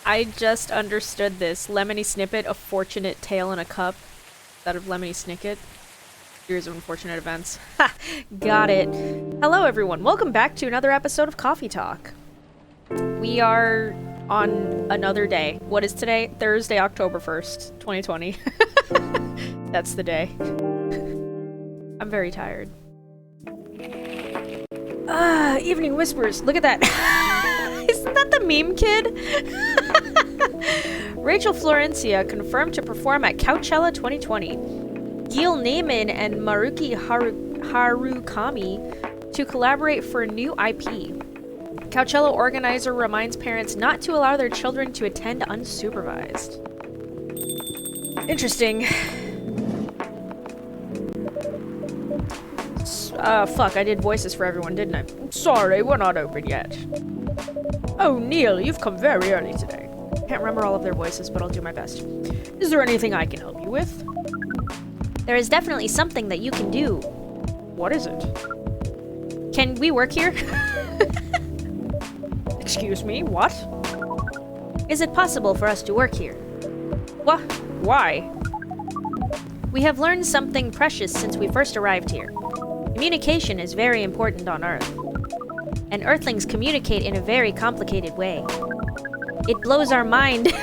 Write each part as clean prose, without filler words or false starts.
I just understood this. Lemony Snippet, a fortunate tale in a cup. That of Lemony Snicket. Series of unfortunate events. Ha! Got it. Hello, everyone. Welcome back to another episode of Coffee Talk. We are on another day. What is today? Thursday, October 1st, 2020. That's the day. I'm very tired. Evening Whispers. Look at that. Isn't that the meme kid? Rachel Florencia confirmed to perform at Coachella 2020. Gil Naiman and Maruki Harukami to collaborate for new IP. Coachella organizer reminds parents not to allow their children to attend unsupervised. Interesting. Fuck, I did voices for everyone, didn't I? Sorry, we're not open yet. Oh, Neil, you've come very early today. Can't remember all of their voices, but I'll do my best. Is there anything I can help you with? There is definitely something that you can do. What is it? Can we work here? Excuse me, what? Is it possible for us to work here? What? Why? We have learned something precious since we first arrived here. Communication is very important on Earth. And Earthlings communicate in a very complicated way. It blows our mind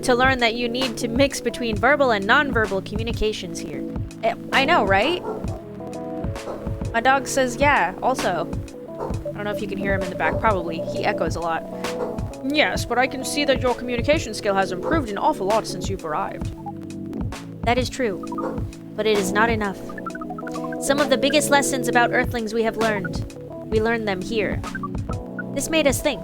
to learn that you need to mix between verbal and non-verbal communications here. I know, right? My dog says yeah, also. I don't know if you can hear him in the back, probably. He echoes a lot. Yes, but I can see that your communication skill has improved an awful lot since you've arrived. That is true, but it is not enough. Some of the biggest lessons about Earthlings we have learned. We learned them here. This made us think.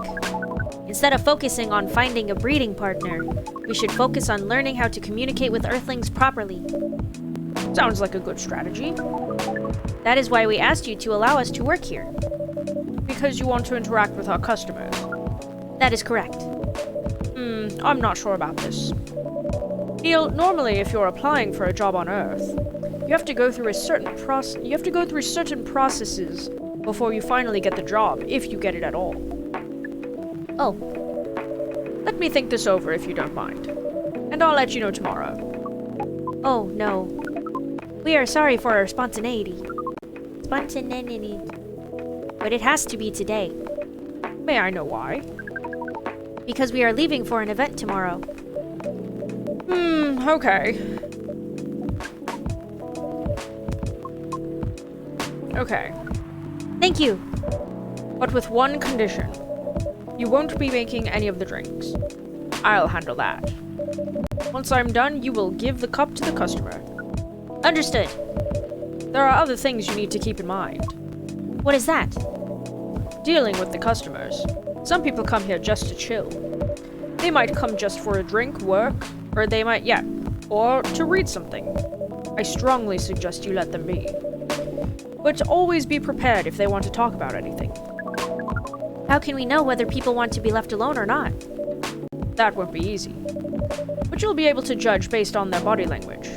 Instead of focusing on finding a breeding partner, we should focus on learning how to communicate with Earthlings properly. Sounds like a good strategy. That is why we asked you to allow us to work here. Because you want to interact with our customers. That is correct. I'm not sure about this. Neil, normally if you're applying for a job on Earth, you have to go through certain processes before you finally get the job, if you get it at all. Oh. Let me think this over if you don't mind. And I'll let you know tomorrow. Oh, no. We are sorry for our spontaneity. Spontaneity. But it has to be today. May I know why? Because we are leaving for an event tomorrow. Okay. Okay. Thank you. But with one condition. You won't be making any of the drinks. I'll handle that. Once I'm done, you will give the cup to the customer. Understood. There are other things you need to keep in mind. What is that? Dealing with the customers. Some people come here just to chill. They might come just for a drink, work, or they might, or to read something. I strongly suggest you let them be. But always be prepared if they want to talk about anything. How can we know whether people want to be left alone or not? That won't be easy. But you'll be able to judge based on their body language.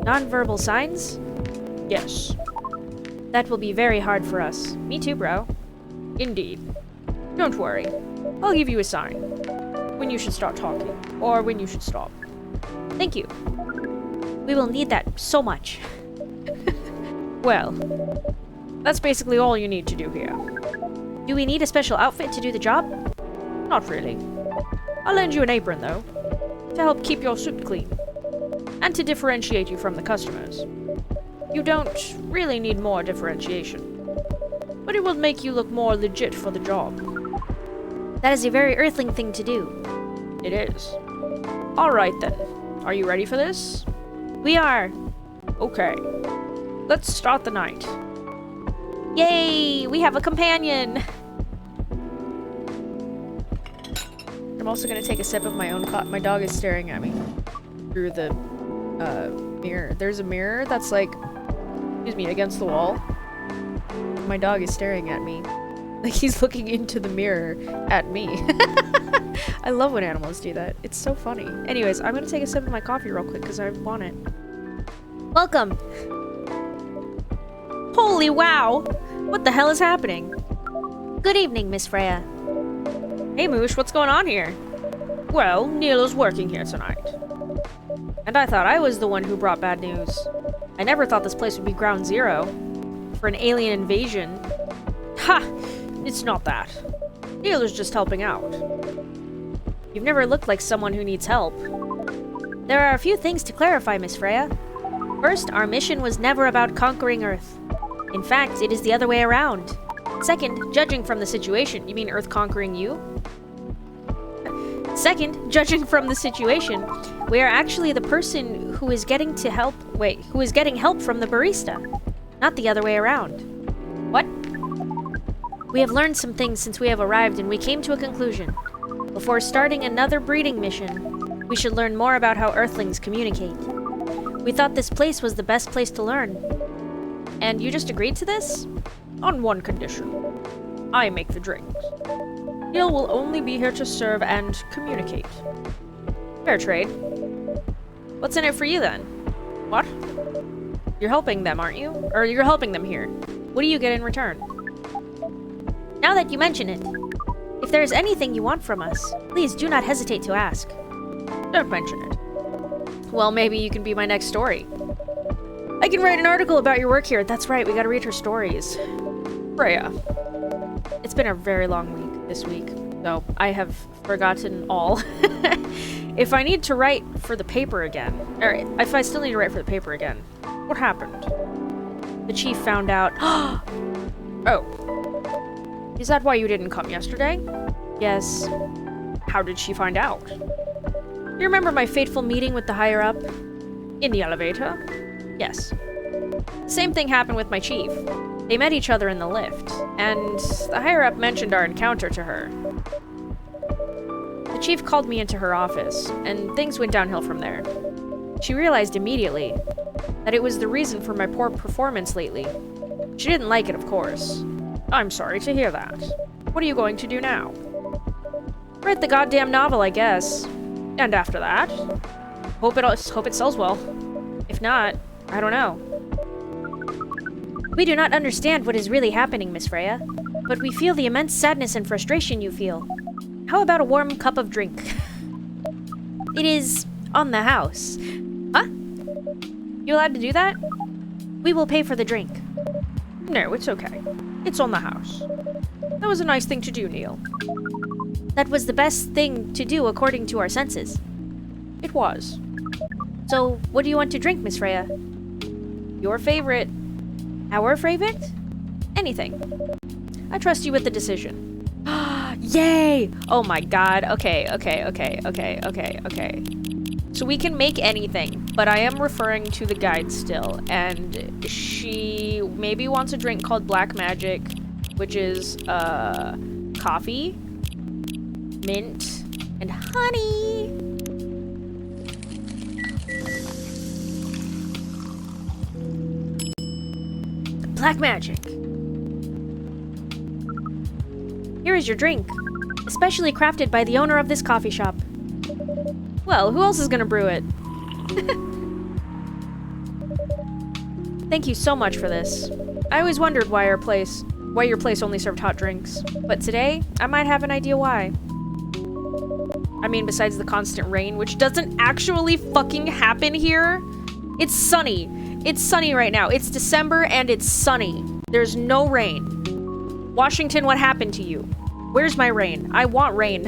Non-verbal signs? Yes. That will be very hard for us. Me too, bro. Indeed. Don't worry. I'll give you a sign. When you should start talking. Or when you should stop. Thank you. We will need that so much. Well, that's basically all you need to do here. Do we need a special outfit to do the job? Not really. I'll lend you an apron, though, to help keep your suit clean, and to differentiate you from the customers. You don't really need more differentiation, but it will make you look more legit for the job. That is a very Earthling thing to do. It is. Alright then. Are you ready for this? We are. Okay. Let's start the night. Yay! We have a companion! I'm also gonna take a sip of my own my dog is staring at me through the mirror. There's a mirror that's like, excuse me, against the wall. My dog is staring at me. Like he's looking into the mirror at me. I love when animals do that. It's so funny. Anyways, I'm gonna take a sip of my coffee real quick because I want it. Welcome! Holy wow! What the hell is happening? Good evening, Miss Freya. Hey Moosh, what's going on here? Well, Neil is working here tonight. And I thought I was the one who brought bad news. I never thought this place would be ground zero for an alien invasion. Ha! It's not that. Neil is just helping out. You've never looked like someone who needs help. There are a few things to clarify, Miss Freya. First, our mission was never about conquering Earth. In fact, it is the other way around. Second, judging from the situation, you mean Earth conquering you? Second, judging from the situation, we are actually the person who is getting help from the barista, not the other way around. What? We have learned some things since we have arrived, and we came to a conclusion. Before starting another breeding mission, we should learn more about how Earthlings communicate. We thought this place was the best place to learn. And you just agreed to this? On one condition. I make the drinks. Neil will only be here to serve and communicate. Fair trade. What's in it for you, then? What? You're helping them, aren't you? Or you're helping them here. What do you get in return? Now that you mention it, if there is anything you want from us, please do not hesitate to ask. Don't mention it. Well, maybe you can be my next story. I can write an article about your work here. That's right, we gotta read her stories. Freya. It's been a very long week this week, so I have forgotten all. If I need to write for the paper again, or if I still need to write for the paper again, what happened? The chief found out. Oh. Is that why you didn't come yesterday? Yes. How did she find out? You remember my fateful meeting with the higher-up? In the elevator? Yes. Same thing happened with my chief. They met each other in the lift, and the higher-up mentioned our encounter to her. The chief called me into her office, and things went downhill from there. She realized immediately that it was the reason for my poor performance lately. She didn't like it, of course. I'm sorry to hear that. What are you going to do now? Write the goddamn novel, I guess. And after that? Hope it sells well. If not, I don't know. We do not understand what is really happening, Miss Freya, but we feel the immense sadness and frustration you feel. How about a warm cup of drink? It is on the house. Huh? You allowed to do that? We will pay for the drink. No, it's okay. It's on the house. That was a nice thing to do, Neil. That was the best thing to do according to our senses. It was. So, what do you want to drink, Miss Freya? Your favorite. Our favorite? Anything. I trust you with the decision. Yay! Oh my god. Okay. So we can make anything, but I am referring to the guide still, and she maybe wants a drink called Black Magic, which is, coffee, mint, and honey. Black Magic. Here is your drink, especially crafted by the owner of this coffee shop. Well, who else is gonna brew it? Thank you so much for this. I always wondered why your place only served hot drinks, but today I might have an idea why. I mean, besides the constant rain, which doesn't actually fucking happen here. It's sunny. It's sunny right now. It's December and it's sunny. There's no rain. Washington, what happened to you? Where's my rain? I want rain.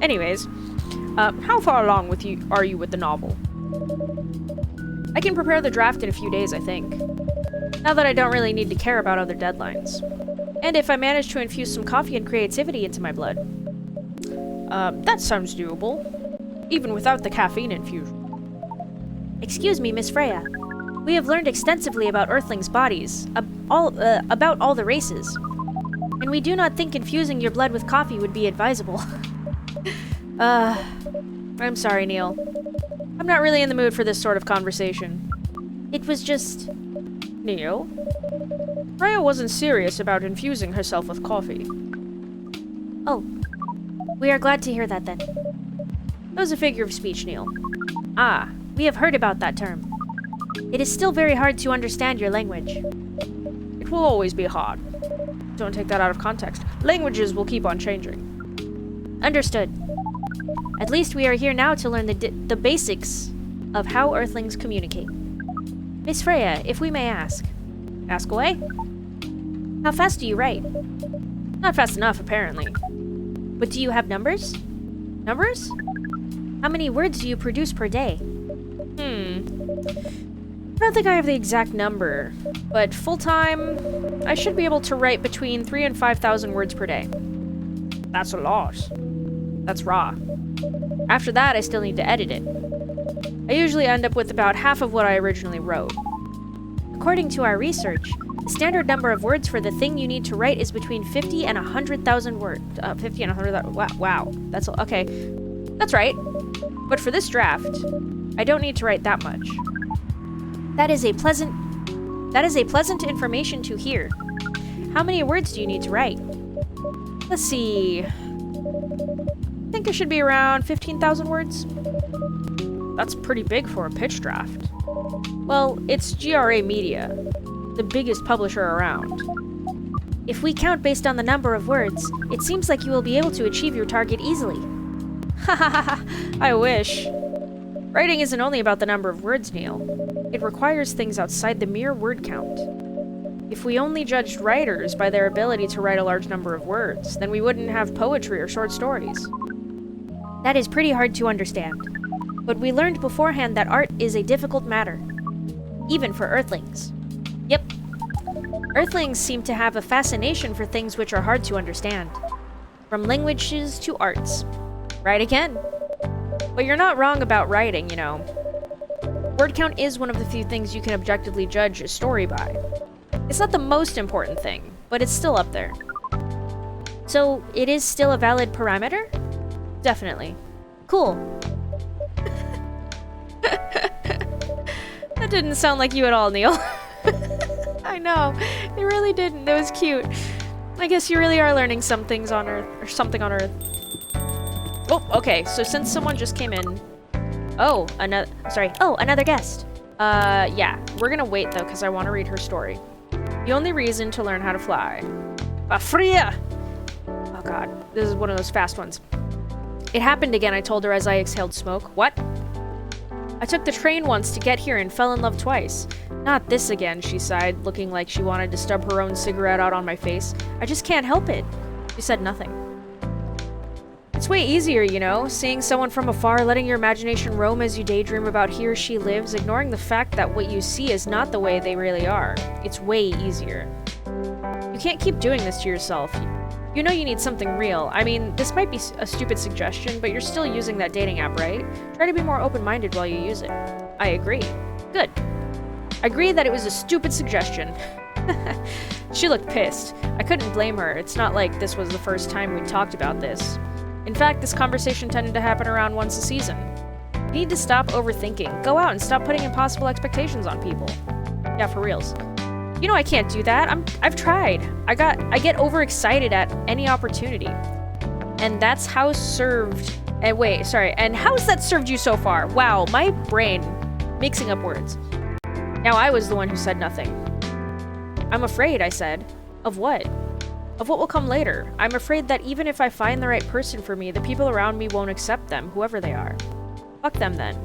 Anyways, how far along are you with the novel? I can prepare the draft in a few days, I think. Now that I don't really need to care about other deadlines. And if I manage to infuse some coffee and creativity into my blood. That sounds doable. Even without the caffeine infusion. Excuse me, Miss Freya. We have learned extensively about Earthlings' bodies, about all the races. And we do not think infusing your blood with coffee would be advisable. I'm sorry, Neil. I'm not really in the mood for this sort of conversation. It was just... Neil? Freya wasn't serious about infusing herself with coffee. Oh. We are glad to hear that, then. That was a figure of speech, Neil. Ah, we have heard about that term. It is still very hard to understand your language. It will always be hard. Don't take that out of context. Languages will keep on changing. Understood. At least we are here now to learn the basics of how Earthlings communicate. Miss Freya, if we may ask. Ask away. How fast do you write? Not fast enough, apparently. But do you have numbers? Numbers? How many words do you produce per day? I don't think I have the exact number, but full-time, I should be able to write between 3,000 and 5,000 words per day. That's a lot. That's raw. After that, I still need to edit it. I usually end up with about half of what I originally wrote. According to our research, the standard number of words for the thing you need to write is between 50 and 100,000 words. 50 and 100,000. Wow. That's okay. That's right. But for this draft, I don't need to write that much. That is a pleasant information to hear. How many words do you need to write? Let's see. I think it should be around 15,000 words. That's pretty big for a pitch draft. Well, it's GRA Media, the biggest publisher around. If we count based on the number of words, it seems like you will be able to achieve your target easily. Hahaha, I wish. Writing isn't only about the number of words, Neil. It requires things outside the mere word count. If we only judged writers by their ability to write a large number of words, then we wouldn't have poetry or short stories. That is pretty hard to understand. But we learned beforehand that art is a difficult matter. Even for Earthlings. Yep. Earthlings seem to have a fascination for things which are hard to understand. From languages to arts. Right again. But you're not wrong about writing, you know. Word count is one of the few things you can objectively judge a story by. It's not the most important thing, but it's still up there. So, it is still a valid parameter? Definitely. Cool. That didn't sound like you at all, Neil. I know. It really didn't. It was cute. I guess you really are learning some things on Earth, or something on Earth. Oh, okay. So since someone just came in... Oh, another guest. Yeah. We're gonna wait, though, because I want to read her story. The only reason to learn how to fly. Freya! Oh, God. This is one of those fast ones. It happened again, I told her as I exhaled smoke. What? I took the train once to get here and fell in love twice. Not this again, she sighed, looking like she wanted to stub her own cigarette out on my face. I just can't help it. She said nothing. It's way easier, you know, seeing someone from afar, letting your imagination roam as you daydream about he or she lives, ignoring the fact that what you see is not the way they really are. It's way easier. You can't keep doing this to yourself. You know you need something real. I mean, this might be a stupid suggestion, but you're still using that dating app, right? Try to be more open-minded while you use it. I agree. Good. I agree that it was a stupid suggestion. She looked pissed. I couldn't blame her. It's not like this was the first time we talked about this. In fact, this conversation tended to happen around once a season. You need to stop overthinking. Go out and stop putting impossible expectations on people. Yeah, for reals. You know I can't do that. I've tried. I get overexcited at any opportunity. And that's how served... And how has that served you so far? Wow, my brain mixing up words. Now I was the one who said nothing. I'm afraid, I said. Of what? Of what will come later. I'm afraid that even if I find the right person for me, the people around me won't accept them, whoever they are. Fuck them then.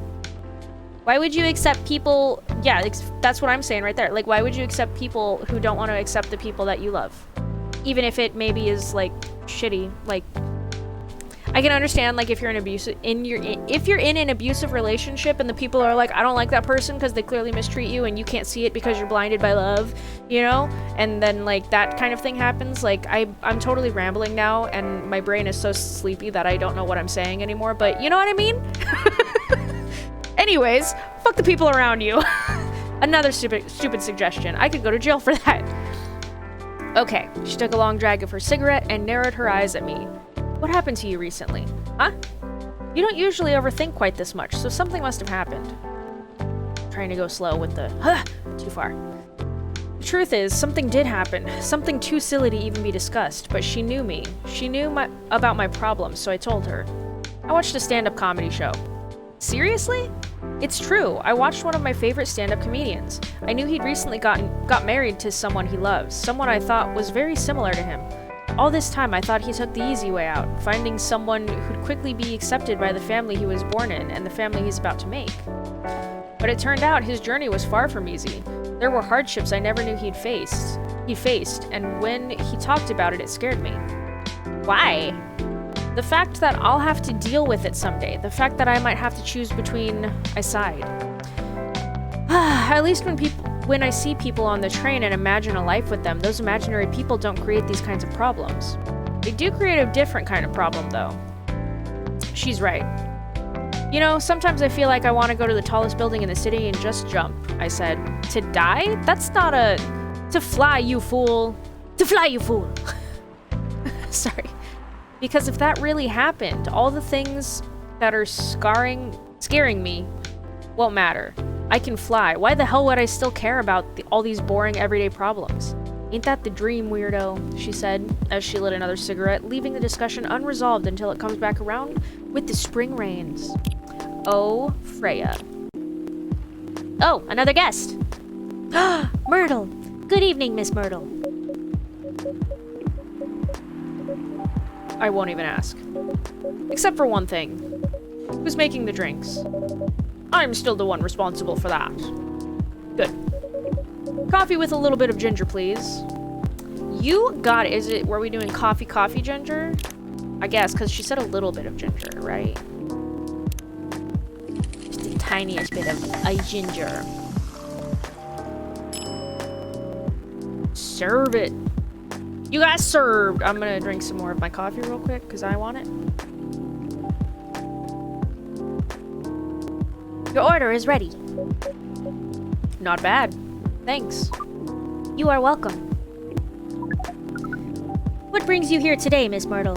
Why would you accept people... Yeah, that's what I'm saying right there. Like, why would you accept people who don't want to accept the people that you love? Even if it maybe is, like, shitty. Like, I can understand, like, if you're in an abusive relationship and the people are like, I don't like that person because they clearly mistreat you and you can't see it because you're blinded by love, you know? And then, like, that kind of thing happens. Like, I'm totally rambling now and my brain is so sleepy that I don't know what I'm saying anymore, but you know what I mean? Anyways, fuck the people around you. Another stupid suggestion. I could go to jail for that. Okay, she took a long drag of her cigarette and narrowed her eyes at me. What happened to you recently? Huh? You don't usually overthink quite this much, so something must have happened. Trying to go slow with the too far. The truth is, something did happen. Something too silly to even be discussed, but she knew me. She knew about my problems, so I told her. I watched a stand-up comedy show. Seriously? It's true. I watched one of my favorite stand-up comedians. I knew he'd recently got married to someone he loves, someone I thought was very similar to him. All this time, I thought he took the easy way out, finding someone who'd quickly be accepted by the family he was born in and the family he's about to make. But it turned out his journey was far from easy. There were hardships I never knew he faced, and when he talked about it, it scared me. Why? The fact that I'll have to deal with it someday. The fact that I might have to choose between... I sighed. At least when I see people on the train and imagine a life with them, those imaginary people don't create these kinds of problems. They do create a different kind of problem, though. She's right. You know, sometimes I feel like I want to go to the tallest building in the city and just jump, I said. To die? That's not a... To fly, you fool. To fly, you fool. Sorry. Because if that really happened, all the things that are scaring me won't matter. I can fly. Why the hell would I still care about all these boring everyday problems? Ain't that the dream, weirdo? She said, as she lit another cigarette, leaving the discussion unresolved until it comes back around with the spring rains. Oh, Freya. Oh, another guest. Myrtle. Good evening, Miss Myrtle. I won't even ask. Except for one thing. Who's making the drinks? I'm still the one responsible for that. Good. Coffee with a little bit of ginger, please. You got it. Were we doing coffee, ginger? I guess, because she said a little bit of ginger, right? Just the tiniest bit of a ginger. Serve it. You guys served. I'm gonna drink some more of my coffee real quick, because I want it. Your order is ready. Not bad. Thanks. You are welcome. What brings you here today, Miss Myrtle?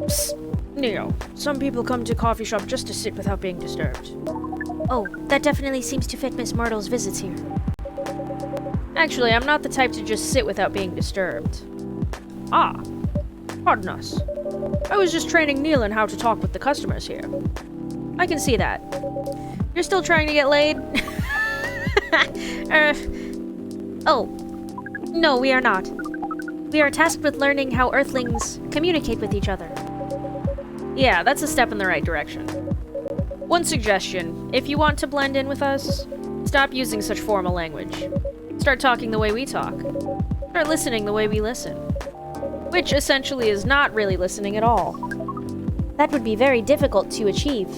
Psst, Neo. Some people come to coffee shop just to sit without being disturbed. Oh, that definitely seems to fit Miss Myrtle's visits here. Actually, I'm not the type to just sit without being disturbed. Ah, pardon us. I was just training Neil in how to talk with the customers here. I can see that. You're still trying to get laid? Oh. No, we are not. We are tasked with learning how Earthlings communicate with each other. Yeah, that's a step in the right direction. One suggestion. If you want to blend in with us, stop using such formal language. Start talking the way we talk. Start listening the way we listen. Which essentially is not really listening at all. That would be very difficult to achieve.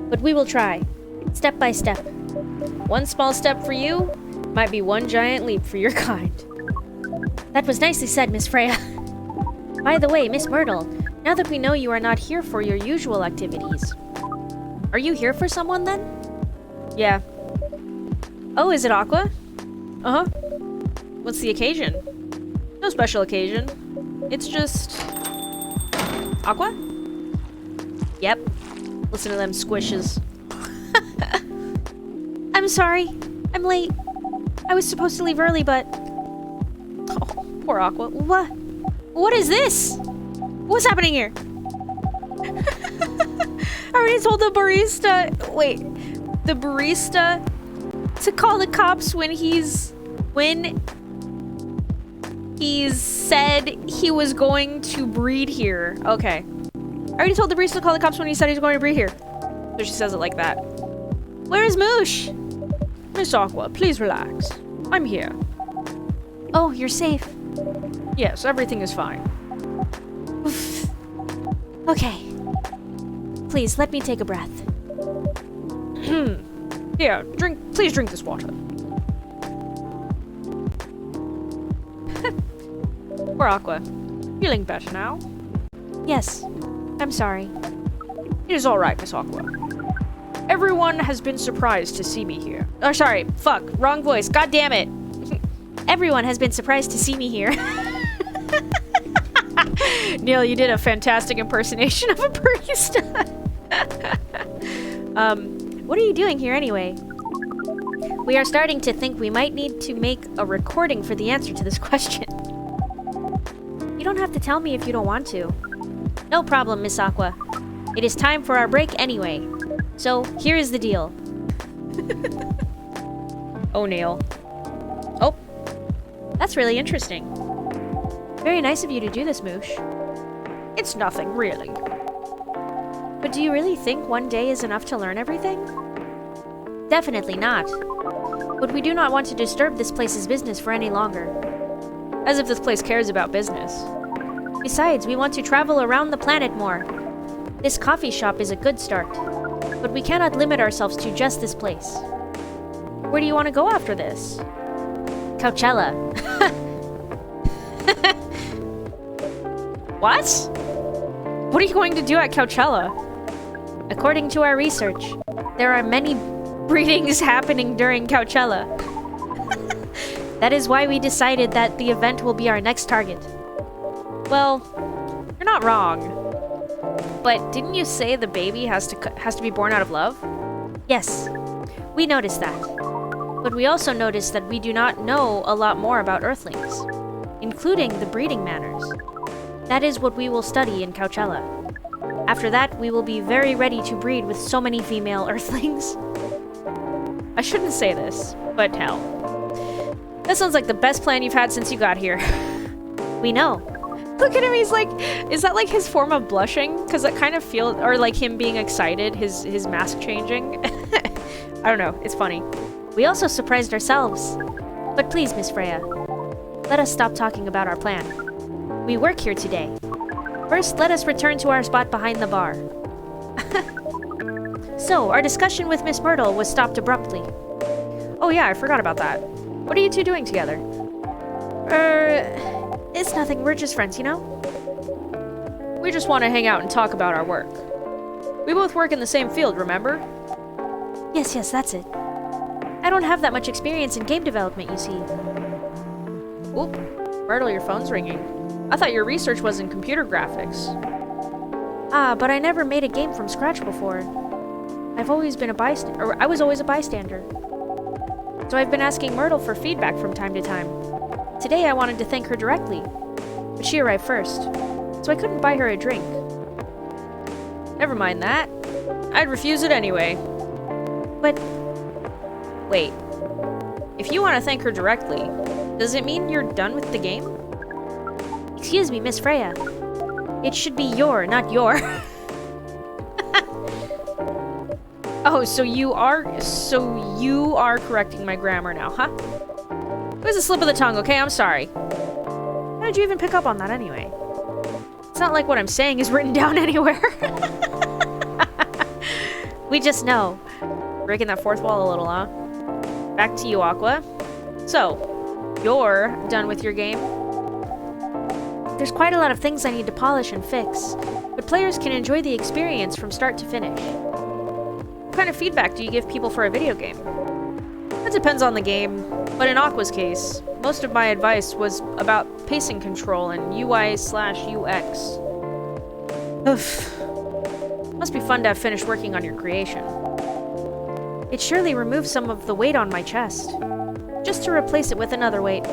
But we will try, step by step. One small step for you might be one giant leap for your kind. That was nicely said, Miss Freya. By the way, Miss Myrtle, now that we know you are not here for your usual activities, are you here for someone then? Yeah. Oh, is it Aqua? Uh-huh. What's the occasion? No special occasion. It's just... Aqua? Yep. Listen to them squishes. I'm sorry. I'm late. I was supposed to leave early, but... Oh, poor Aqua. What is this? What's happening here? I already told the barista... Wait. The barista to call the cops when he's said he was going to breed here. Okay. I already told the barista to call the cops when he said he's going to breed here. So she says it like that. Where is Moosh? Miss Aqua, please relax. I'm here. Oh, you're safe. Yes, everything is fine. Oof. Okay. Please, let me take a breath. Here, please drink this water. Poor Aqua. Feeling better now? Yes. I'm sorry. It is alright, Miss Aqua. Everyone has been surprised to see me here. Oh, sorry. Fuck. Wrong voice. God damn it. Everyone has been surprised to see me here. Neil, you did a fantastic impersonation of a barista. What are you doing here anyway? We are starting to think we might need to make a recording for the answer to this question. You don't have to tell me if you don't want to. No problem, Miss Aqua. It is time for our break anyway. So, here is the deal. Oh, Neil. Oh. That's really interesting. Very nice of you to do this, Moosh. It's nothing, really. But do you really think one day is enough to learn everything? Definitely not. But we do not want to disturb this place's business for any longer. As if this place cares about business. Besides, we want to travel around the planet more. This coffee shop is a good start. But we cannot limit ourselves to just this place. Where do you want to go after this? Coachella. What? What are you going to do at Coachella? According to our research, there are many breedings happening during Coachella. That is why we decided that the event will be our next target. Well, you're not wrong. But didn't you say the baby has to be born out of love? Yes, we noticed that. But we also noticed that we do not know a lot more about Earthlings, including the breeding manners. That is what we will study in Coachella. After that, we will be very ready to breed with so many female Earthlings. I shouldn't say this, but hell. That sounds like the best plan you've had since you got here. We know. Look at him, he's like, is that like his form of blushing? Because that kind of feels, or like him being excited, his mask changing. I don't know, it's funny. We also surprised ourselves. But please, Miss Freya, let us stop talking about our plan. We work here today. First, let us return to our spot behind the bar. So, our discussion with Miss Myrtle was stopped abruptly. Oh yeah, I forgot about that. What are you two doing together? It's nothing, we're just friends, you know? We just want to hang out and talk about our work. We both work in the same field, remember? Yes, that's it. I don't have that much experience in game development, you see. Oop, Myrtle, your phone's ringing. I thought your research was in computer graphics. Ah, but I never made a game from scratch before. I was always a bystander. So I've been asking Myrtle for feedback from time to time. Today I wanted to thank her directly, but she arrived first, so I couldn't buy her a drink. Never mind that. I'd refuse it anyway. But wait, if you want to thank her directly, does it mean you're done with the game? Excuse me, Miss Freya. It should be your, not your. Oh, so you are correcting my grammar now, huh? It was a slip of the tongue, okay? I'm sorry. How did you even pick up on that anyway? It's not like what I'm saying is written down anywhere. We just know. Breaking that fourth wall a little, huh? Back to you, Aqua. So, you're done with your game? There's quite a lot of things I need to polish and fix, but players can enjoy the experience from start to finish. What kind of feedback do you give people for a video game? That depends on the game, but in Aqua's case, most of my advice was about pacing control and UI/UX. Oof. Must be fun to have finished working on your creation. It surely removed some of the weight on my chest, just to replace it with another weight.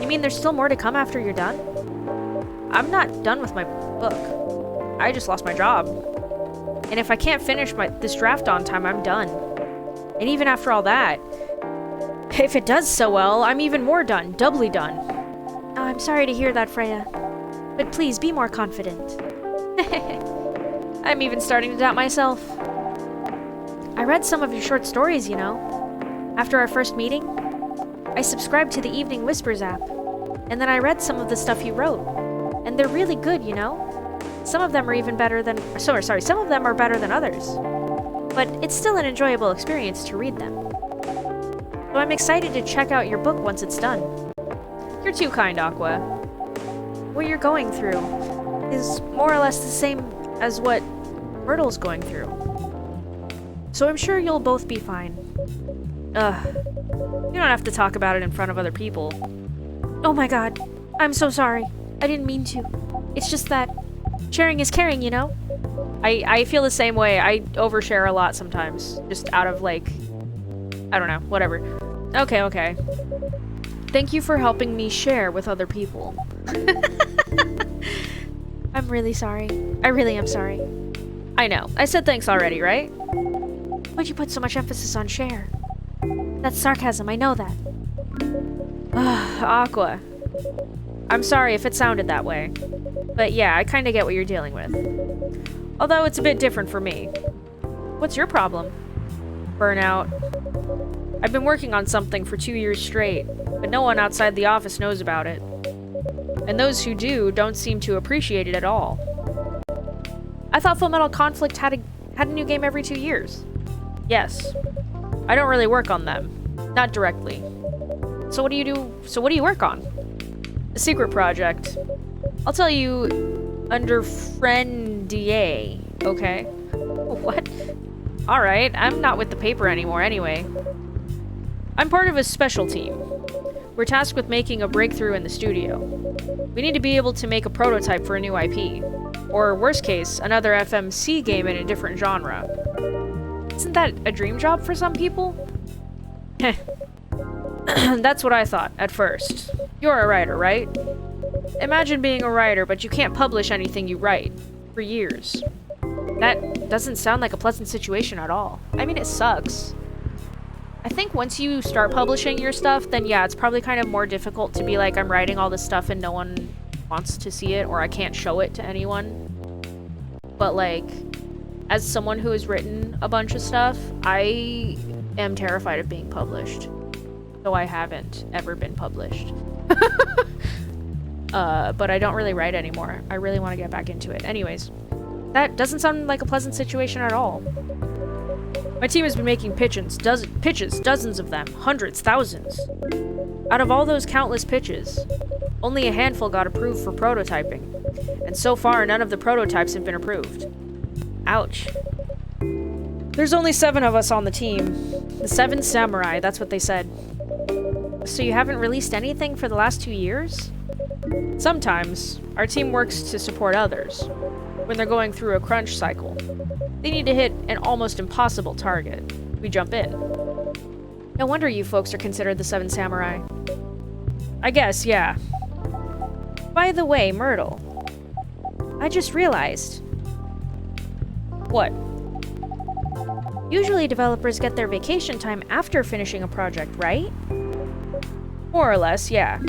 You mean there's still more to come after you're done? I'm not done with my book. I just lost my job. And if I can't finish this draft on time, I'm done. And even after all that, if it does so well, I'm even more done, doubly done. Oh, I'm sorry to hear that, Freya. But please, be more confident. I'm even starting to doubt myself. I read some of your short stories, you know. After our first meeting, I subscribed to the Evening Whispers app, and then I read some of the stuff you wrote. And they're really good, you know. Some of them are even better than... some of them are better than others. But it's still an enjoyable experience to read them. So I'm excited to check out your book once it's done. You're too kind, Aqua. What you're going through is more or less the same as what Myrtle's going through. So I'm sure you'll both be fine. You don't have to talk about it in front of other people. Oh my god. I'm so sorry. I didn't mean to. It's just that sharing is caring, you know? I feel the same way. I overshare a lot sometimes. Just out of, like... I don't know. Whatever. Okay. Thank you for helping me share with other people. I'm really sorry. I really am sorry. I know. I said thanks already, right? Why'd you put so much emphasis on share? That's sarcasm, I know that. Aqua. I'm sorry if it sounded that way. But yeah, I kinda get what you're dealing with. Although it's a bit different for me. What's your problem? Burnout. I've been working on something for 2 years straight, but no one outside the office knows about it. And those who do don't seem to appreciate it at all. I thought Fullmetal Conflict had a new game every 2 years. Yes. I don't really work on them. Not directly. So what do you do? So what do you work on? A secret project. I'll tell you under friend-DA, okay? What? Alright, I'm not with the paper anymore anyway. I'm part of a special team. We're tasked with making a breakthrough in the studio. We need to be able to make a prototype for a new IP. Or, worst case, another FMC game in a different genre. Isn't that a dream job for some people? Heh. That's what I thought, at first. You're a writer, right? Imagine being a writer, but you can't publish anything you write. For years. That doesn't sound like a pleasant situation at all. I mean, it sucks. I think once you start publishing your stuff, then yeah, it's probably kind of more difficult to be like, I'm writing all this stuff and no one wants to see it, or I can't show it to anyone. But like, as someone who has written a bunch of stuff, I am terrified of being published. Though I haven't ever been published. But I don't really write anymore. I really want to get back into it. Anyways, that doesn't sound like a pleasant situation at all. My team has been making pitches, dozens of them, hundreds, thousands. Out of all those countless pitches, only a handful got approved for prototyping, and so far none of the prototypes have been approved. Ouch. There's only 7 of us on the team. The 7 samurai, that's what they said. So you haven't released anything for the last 2 years? Sometimes, our team works to support others, when they're going through a crunch cycle. They need to hit an almost impossible target. We jump in. No wonder you folks are considered the 7 samurai. I guess, yeah. By the way, Myrtle, I just realized. What? Usually developers get their vacation time after finishing a project, right? More or less, yeah.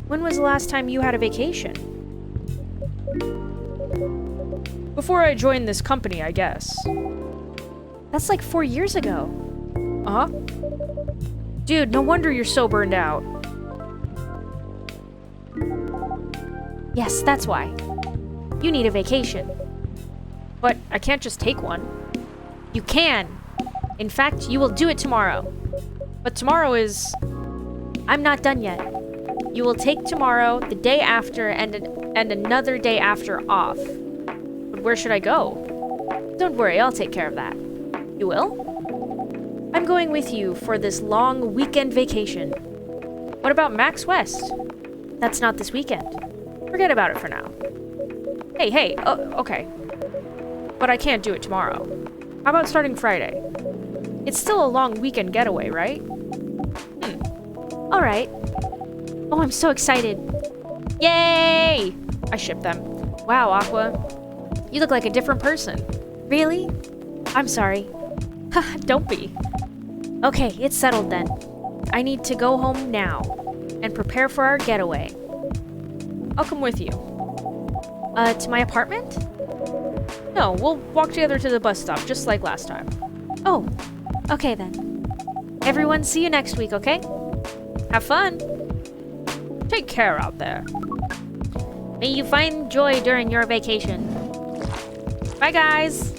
When was the last time you had a vacation? Before I joined this company, I guess. That's like 4 years ago. Uh-huh. Dude, no wonder you're so burned out. Yes, that's why. You need a vacation. But I can't just take one. You can! In fact, you will do it tomorrow. But tomorrow is... I'm not done yet. You will take tomorrow, the day after, and another day after off. But where should I go? Don't worry, I'll take care of that. You will? I'm going with you for this long weekend vacation. What about Max West? That's not this weekend. Forget about it for now. Hey, okay. But I can't do it tomorrow. How about starting Friday? It's still a long weekend getaway, right? Alright. Oh, I'm so excited. Yay! I shipped them. Wow, Aqua. You look like a different person. Really? I'm sorry. Don't be. Okay, it's settled then. I need to go home now and prepare for our getaway. I'll come with you. To my apartment? No, we'll walk together to the bus stop, just like last time. Oh, okay then. Everyone, see you next week, okay? Have fun! Take care out there. May you find joy during your vacation. Bye, guys!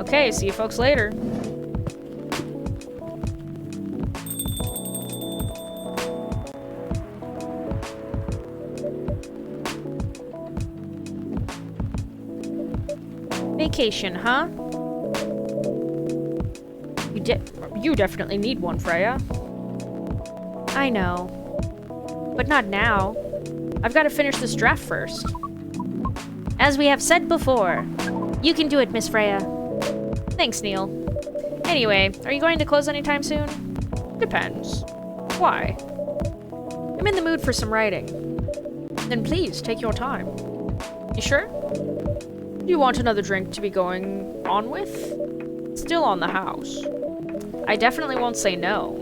Okay, see you folks later. Vacation, huh? You definitely need one, Freya. I know. But not now. I've got to finish this draft first. As we have said before, you can do it, Miss Freya. Thanks, Neil. Anyway, are you going to close anytime soon? Depends. Why? I'm in the mood for some writing. Then please, take your time. You sure? Do you want another drink to be going on with? Still on the house. I definitely won't say no.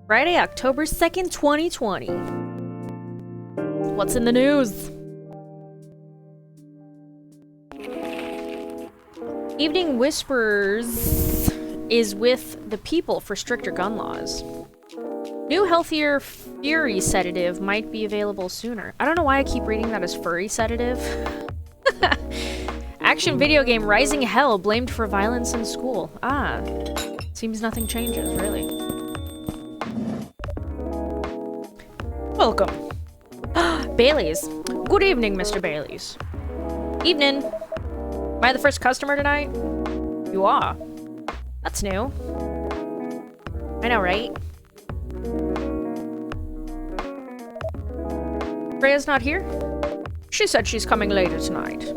Friday, October 2nd, 2020. What's in the news? Evening Whispers is with the people for stricter gun laws. New healthier fury sedative might be available sooner. I don't know why I keep reading that as furry sedative. Action video game Rising Hell blamed for violence in school. Ah, seems nothing changes, really. Welcome. Bailey's. Good evening, Mr. Bailey's. Evening. Am I the first customer tonight? You are. That's new. I know, right? Freya's not here? She said she's coming later tonight.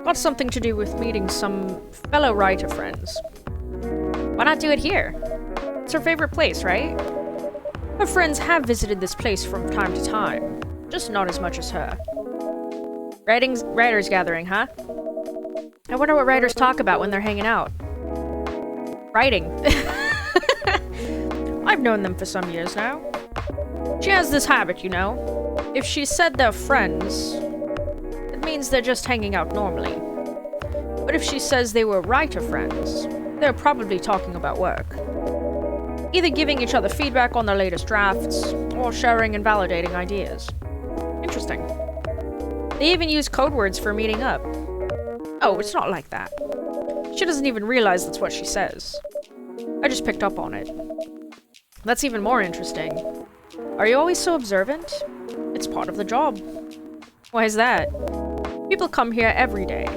Got something to do with meeting some fellow writer friends. Why not do it here? It's her favorite place, right? Her friends have visited this place from time to time. Just not as much as her. Writers gathering, huh? I wonder what writers talk about when they're hanging out. Writing. I've known them for some years now. She has this habit, you know. If she said they're friends, it means they're just hanging out normally. But if she says they were writer friends, they're probably talking about work. Either giving each other feedback on their latest drafts, or sharing and validating ideas. Interesting. They even use code words for meeting up. Oh, it's not like that. She doesn't even realize that's what she says. I just picked up on it. That's even more interesting. Are you always so observant? It's part of the job. Why is that? People come here every day.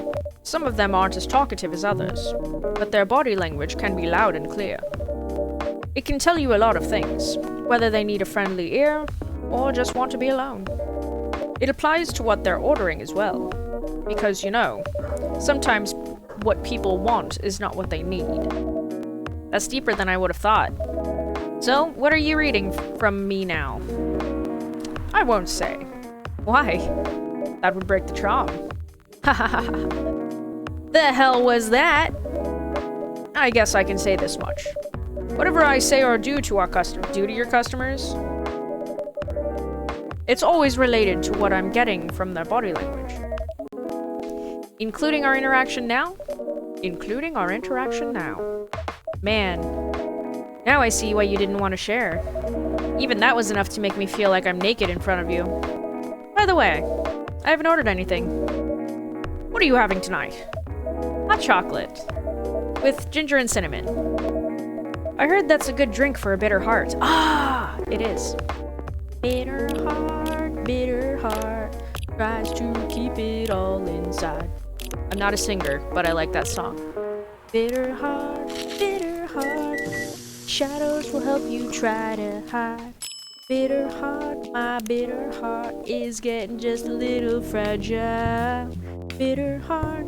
Some of them aren't as talkative as others, but their body language can be loud and clear. It can tell you a lot of things, whether they need a friendly ear, or just want to be alone. It applies to what they're ordering as well. Because, you know, sometimes what people want is not what they need. That's deeper than I would have thought. So, what are you reading from me now? I won't say. Why? That would break the charm. The hell was that? I guess I can say this much. Whatever I say or do to your customers, it's always related to what I'm getting from their body language. Including our interaction now? Including our interaction now. Man, now I see why you didn't want to share. Even that was enough to make me feel like I'm naked in front of you. By the way, I haven't ordered anything. What are you having tonight? Hot chocolate. With ginger and cinnamon. I heard that's a good drink for a bitter heart. Ah, it is. Bitter heart, tries to keep it all inside. I'm not a singer, but I like that song. Bitter heart, shadows will help you try to hide. Bitter heart, my bitter heart is getting just a little fragile. Bitter heart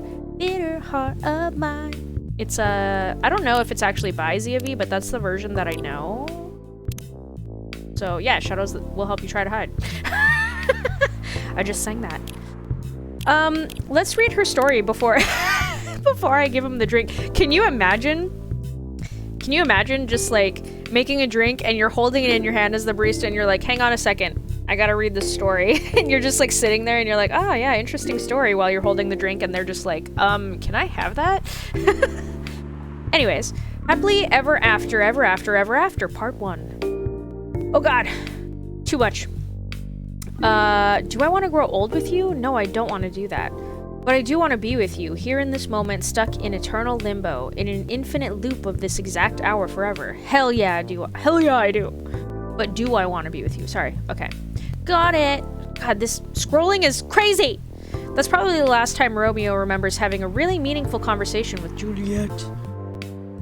of mine. It's I don't know if it's actually by ZAV, but that's the version that I know. So yeah, shadows will help you try to hide. I just sang that. Let's read her story before before I give him the drink. Can you imagine just like making a drink and you're holding it in your hand as the barista and you're like, hang on a second, I gotta read this story. And you're just like sitting there and you're like, oh yeah, interesting story, while you're holding the drink and they're just like, can I have that? Anyways, happily ever after, part 1. Oh god, too much. Do I want to grow old with you? No, I don't want to do that. But I do want to be with you, here in this moment, stuck in eternal limbo, in an infinite loop of this exact hour forever. Hell yeah, I do. Hell yeah, I do. But do I want to be with you? Sorry. Okay. Got it. God, this scrolling is crazy. That's probably the last time Romeo remembers having a really meaningful conversation with Juliet.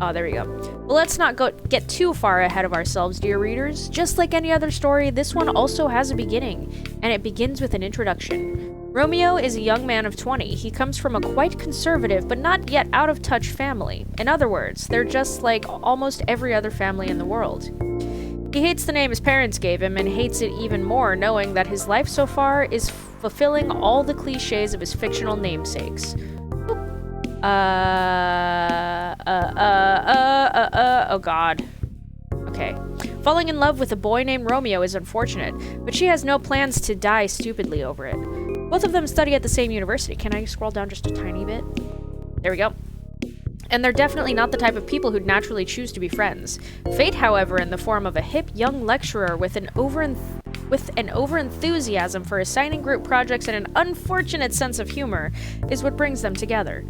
Oh, there we go. Well, let's not get too far ahead of ourselves, dear readers. Just like any other story, this one also has a beginning, and it begins with an introduction. Romeo is a young man of 20. He comes from a quite conservative, but not yet out-of-touch family. In other words, they're just like almost every other family in the world. He hates the name his parents gave him and hates it even more knowing that his life so far is fulfilling all the cliches of his fictional namesakes. Oh god. Okay. Falling in love with a boy named Romeo is unfortunate, but she has no plans to die stupidly over it. Both of them study at the same university. Can I scroll down just a tiny bit? There we go. And they're definitely not the type of people who'd naturally choose to be friends. Fate, however, in the form of a hip young lecturer with an over-enthusiasm for assigning group projects and an unfortunate sense of humor, is what brings them together.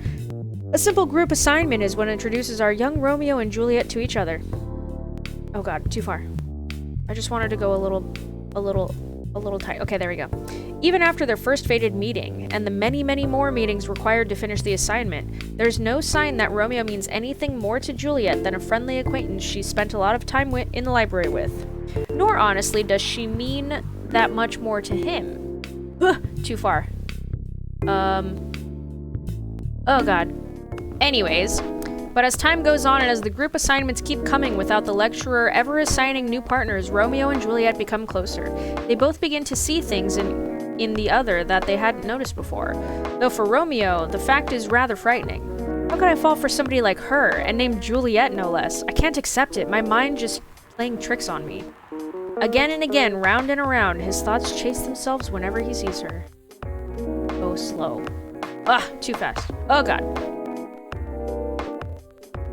A simple group assignment is what introduces our young Romeo and Juliet to each other. Oh god, too far. I just wanted to go a little tight. Okay, there we go. Even after their first fated meeting, and the many, many more meetings required to finish the assignment, there's no sign that Romeo means anything more to Juliet than a friendly acquaintance she spent a lot of time in the library with. Nor, honestly, does she mean that much more to him. Too far. Oh god. Anyways, but as time goes on and as the group assignments keep coming without the lecturer ever assigning new partners, Romeo and Juliet become closer. They both begin to see things in the other that they hadn't noticed before. Though for Romeo, the fact is rather frightening. How could I fall for somebody like her, and named Juliet no less? I can't accept it, my mind just playing tricks on me. Again and again, round and around, his thoughts chase themselves whenever he sees her. Go slow. Too fast. Oh god.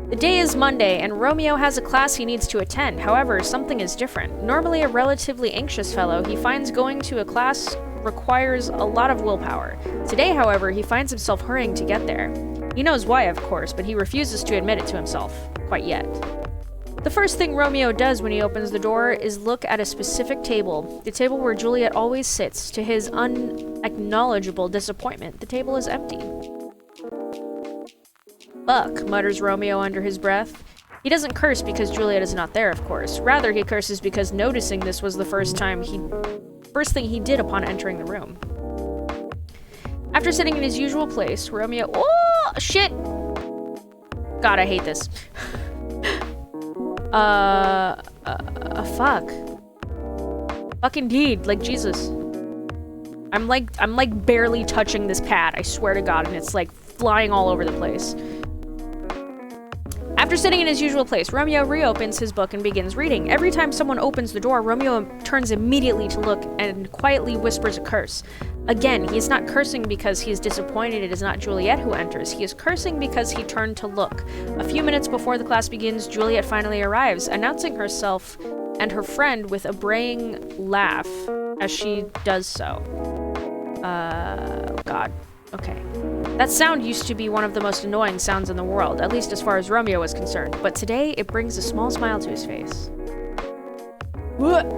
The day is Monday, and Romeo has a class he needs to attend. However, something is different. Normally a relatively anxious fellow, he finds going to a class requires a lot of willpower. Today, however, he finds himself hurrying to get there. He knows why, of course, but he refuses to admit it to himself. Quite yet. The first thing Romeo does when he opens the door is look at a specific table. The table where Juliet always sits. To his unacknowledgeable disappointment, the table is empty. Fuck, mutters Romeo under his breath. He doesn't curse because Juliet is not there, of course. Rather, he curses because noticing this was the first thing he did upon entering the room. After sitting in his usual place, Romeo— oh, shit! God, I hate this. Fuck. Fuck indeed, like Jesus. I'm like barely touching this pad, I swear to God, and it's like flying all over the place. After sitting in his usual place, Romeo reopens his book and begins reading. Every time someone opens the door, Romeo turns immediately to look and quietly whispers a curse. Again, he is not cursing because he is disappointed it is not Juliet who enters. He is cursing because he turned to look. A few minutes before the class begins, Juliet finally arrives, announcing herself and her friend with a braying laugh as she does so. God. Okay. That sound used to be one of the most annoying sounds in the world, at least as far as Romeo was concerned, but today it brings a small smile to his face. What?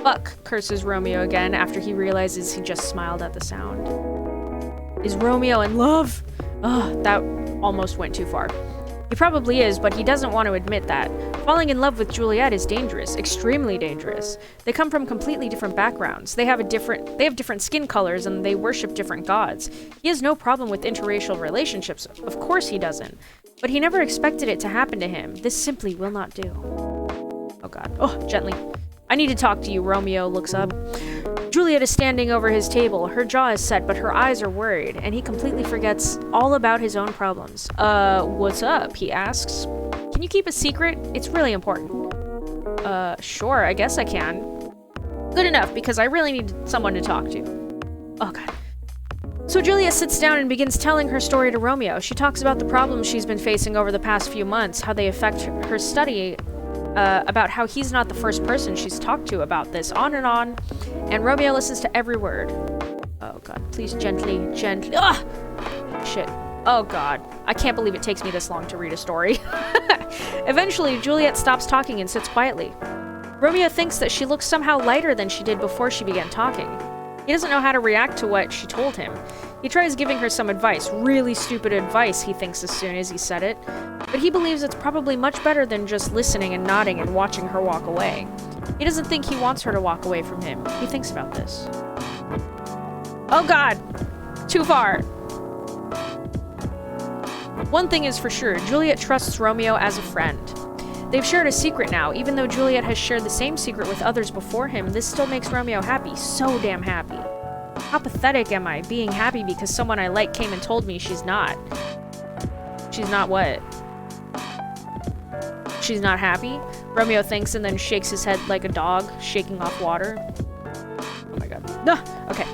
Fuck, curses Romeo again after he realizes he just smiled at the sound. Is Romeo in love? Ugh, that almost went too far. He probably is, but he doesn't want to admit that. Falling in love with Juliet is dangerous, extremely dangerous. They come from completely different backgrounds. They have different skin colors and they worship different gods. He has no problem with interracial relationships, of course he doesn't. But he never expected it to happen to him. This simply will not do. Oh god. Oh, gently. I need to talk to you, Romeo looks up. Juliet is standing over his table. Her jaw is set, but her eyes are worried, and he completely forgets all about his own problems. What's up? He asks. Can you keep a secret? It's really important. Sure, I guess I can. Good enough, because I really need someone to talk to. Oh, God. So Juliet sits down and begins telling her story to Romeo. She talks about the problems she's been facing over the past few months, how they affect her study, about how he's not the first person she's talked to about this, on, and Romeo listens to every word. Oh god, please gently. Ah! Shit. Oh god, I can't believe it takes me this long to read a story. Eventually, Juliet stops talking and sits quietly. Romeo thinks that she looks somehow lighter than she did before she began talking. He doesn't know how to react to what she told him. He tries giving her some advice, really stupid advice, he thinks as soon as he said it, but he believes it's probably much better than just listening and nodding and watching her walk away. He doesn't think he wants her to walk away from him. He thinks about this. Oh god! Too far! One thing is for sure, Juliet trusts Romeo as a friend. They've shared a secret now. Even though Juliet has shared the same secret with others before him, this still makes Romeo happy. So damn happy. How pathetic am I, being happy because someone I like came and told me she's not. She's not what? She's not happy? Romeo thinks and then shakes his head like a dog shaking off water. Oh my god. Ah, okay.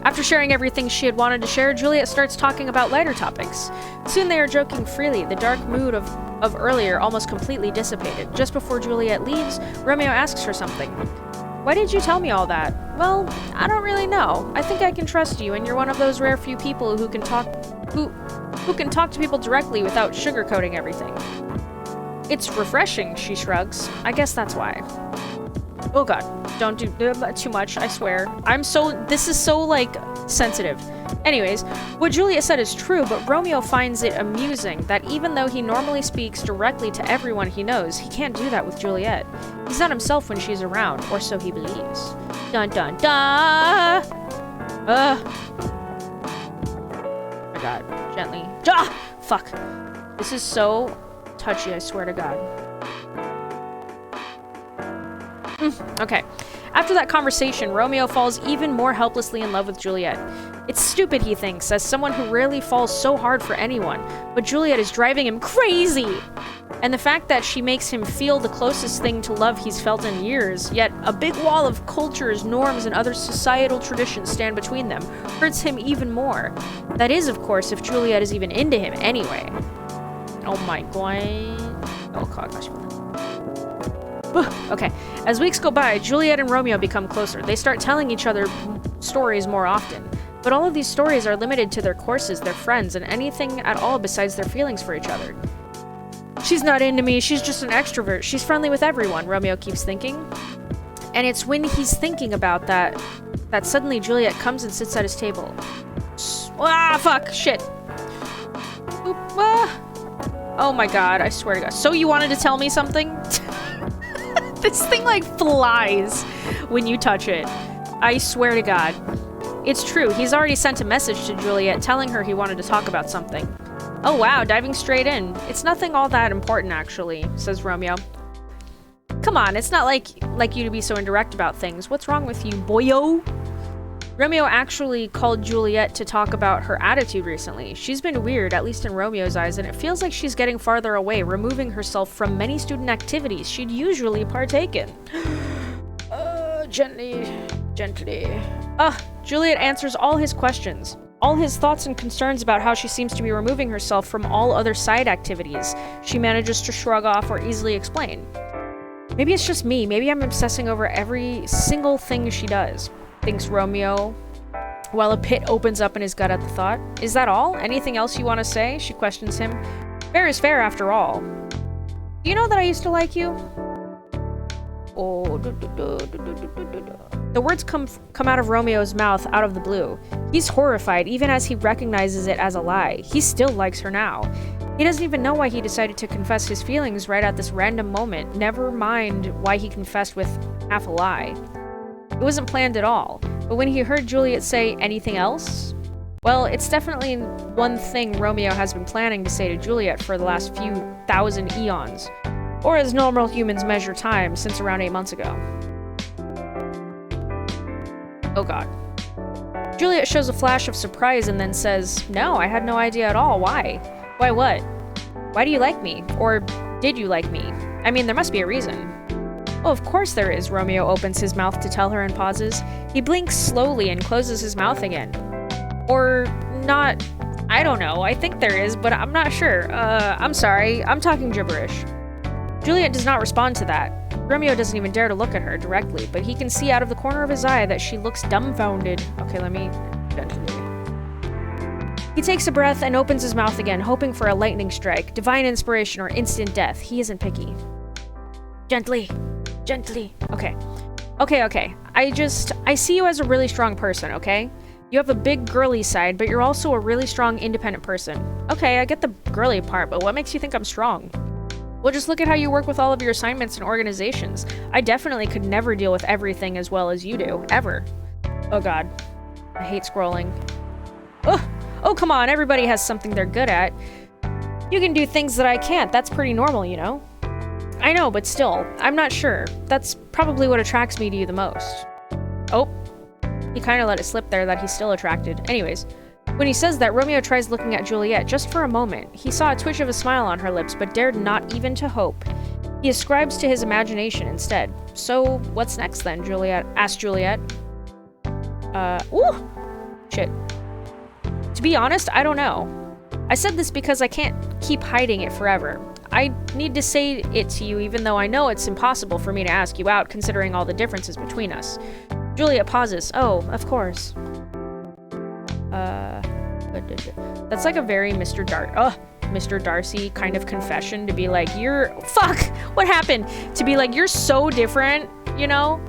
After sharing everything she had wanted to share, Juliet starts talking about lighter topics. Soon they are joking freely, the dark mood of earlier almost completely dissipated. Just before Juliet leaves, Romeo asks her something. Why did you tell me all that? Well, I don't really know. I think I can trust you, and you're one of those rare few people who can talk to people directly without sugarcoating everything. It's refreshing, she shrugs. I guess that's why. Oh god, don't do too much, I swear. This is so, like, sensitive. Anyways, what Juliet said is true, but Romeo finds it amusing that even though he normally speaks directly to everyone he knows, he can't do that with Juliet. He's not himself when she's around, or so he believes. Dun dun dun! Oh my god, gently. Ah! Fuck. This is so touchy, I swear to god. Okay. After that conversation, Romeo falls even more helplessly in love with Juliet. It's stupid, he thinks, as someone who rarely falls so hard for anyone, but Juliet is driving him crazy! And the fact that she makes him feel the closest thing to love he's felt in years, yet a big wall of cultures, norms, and other societal traditions stand between them, hurts him even more. That is, of course, if Juliet is even into him anyway. Oh my god. Oh gosh. Okay, as weeks go by, Juliet and Romeo become closer. They start telling each other stories more often. But all of these stories are limited to their courses, their friends, and anything at all besides their feelings for each other. She's not into me, she's just an extrovert. She's friendly with everyone, Romeo keeps thinking. And it's when he's thinking about that suddenly Juliet comes and sits at his table. Ah, fuck, shit. Oop, ah. Oh my god, I swear to god. So you wanted to tell me something? This thing, like, flies when you touch it. I swear to god. It's true, he's already sent a message to Juliet telling her he wanted to talk about something. Oh wow, diving straight in. It's nothing all that important, actually, says Romeo. Come on, it's not like you to be so indirect about things. What's wrong with you, boyo? Romeo actually called Juliet to talk about her attitude recently. She's been weird, at least in Romeo's eyes, and it feels like she's getting farther away, removing herself from many student activities she'd usually partake in. Gently. Juliet answers all his questions. All his thoughts and concerns about how she seems to be removing herself from all other side activities she manages to shrug off or easily explain. Maybe it's just me. Maybe I'm obsessing over every single thing she does, thinks Romeo, while a pit opens up in his gut at the thought. Is that all? Anything else you want to say? She questions him. Fair is fair, after all. Do you know that I used to like you? Oh, the words come out of Romeo's mouth out of the blue. He's horrified, even as he recognizes it as a lie. He still likes her now. He doesn't even know why he decided to confess his feelings right at this random moment, never mind why he confessed with half a lie. It wasn't planned at all, but when he heard Juliet say anything else, well, it's definitely one thing Romeo has been planning to say to Juliet for the last few thousand eons, or as normal humans measure time, since around 8 months ago. Oh god. Juliet shows a flash of surprise and then says, No, I had no idea at all. Why? Why what? Why do you like me? Or did you like me? I mean, there must be a reason. Oh, of course there is, Romeo opens his mouth to tell her and pauses. He blinks slowly and closes his mouth again. Or not. I don't know. I think there is, but I'm not sure. I'm sorry. I'm talking gibberish. Juliet does not respond to that. Romeo doesn't even dare to look at her directly, but he can see out of the corner of his eye that she looks dumbfounded. Okay, let me gently. He takes a breath and opens his mouth again, hoping for a lightning strike, divine inspiration, or instant death. He isn't picky. Gently. Okay. I see you as a really strong person, okay? You have a big girly side, but you're also a really strong, independent person. Okay, I get the girly part, but what makes you think I'm strong? Well, just look at how you work with all of your assignments and organizations. I definitely could never deal with everything as well as you do, ever. Oh god. I hate scrolling. Oh, come on, everybody has something they're good at. You can do things that I can't, that's pretty normal, you know? I know, but still, I'm not sure. That's probably what attracts me to you the most. Oh, he kind of let it slip there that he's still attracted. Anyways, when he says that, Romeo tries looking at Juliet just for a moment. He saw a twitch of a smile on her lips, but dared not even to hope. He ascribes to his imagination instead. So, what's next then, Juliet? Asked Juliet. Ooh! Shit. To be honest, I don't know. I said this because I can't keep hiding it forever. I need to say it to you even though I know it's impossible for me to ask you out considering all the differences between us. Juliet pauses. Oh, of course. That's like a very Mr. Darcy kind of confession to be like, fuck, what happened? To be like, you're so different, you know,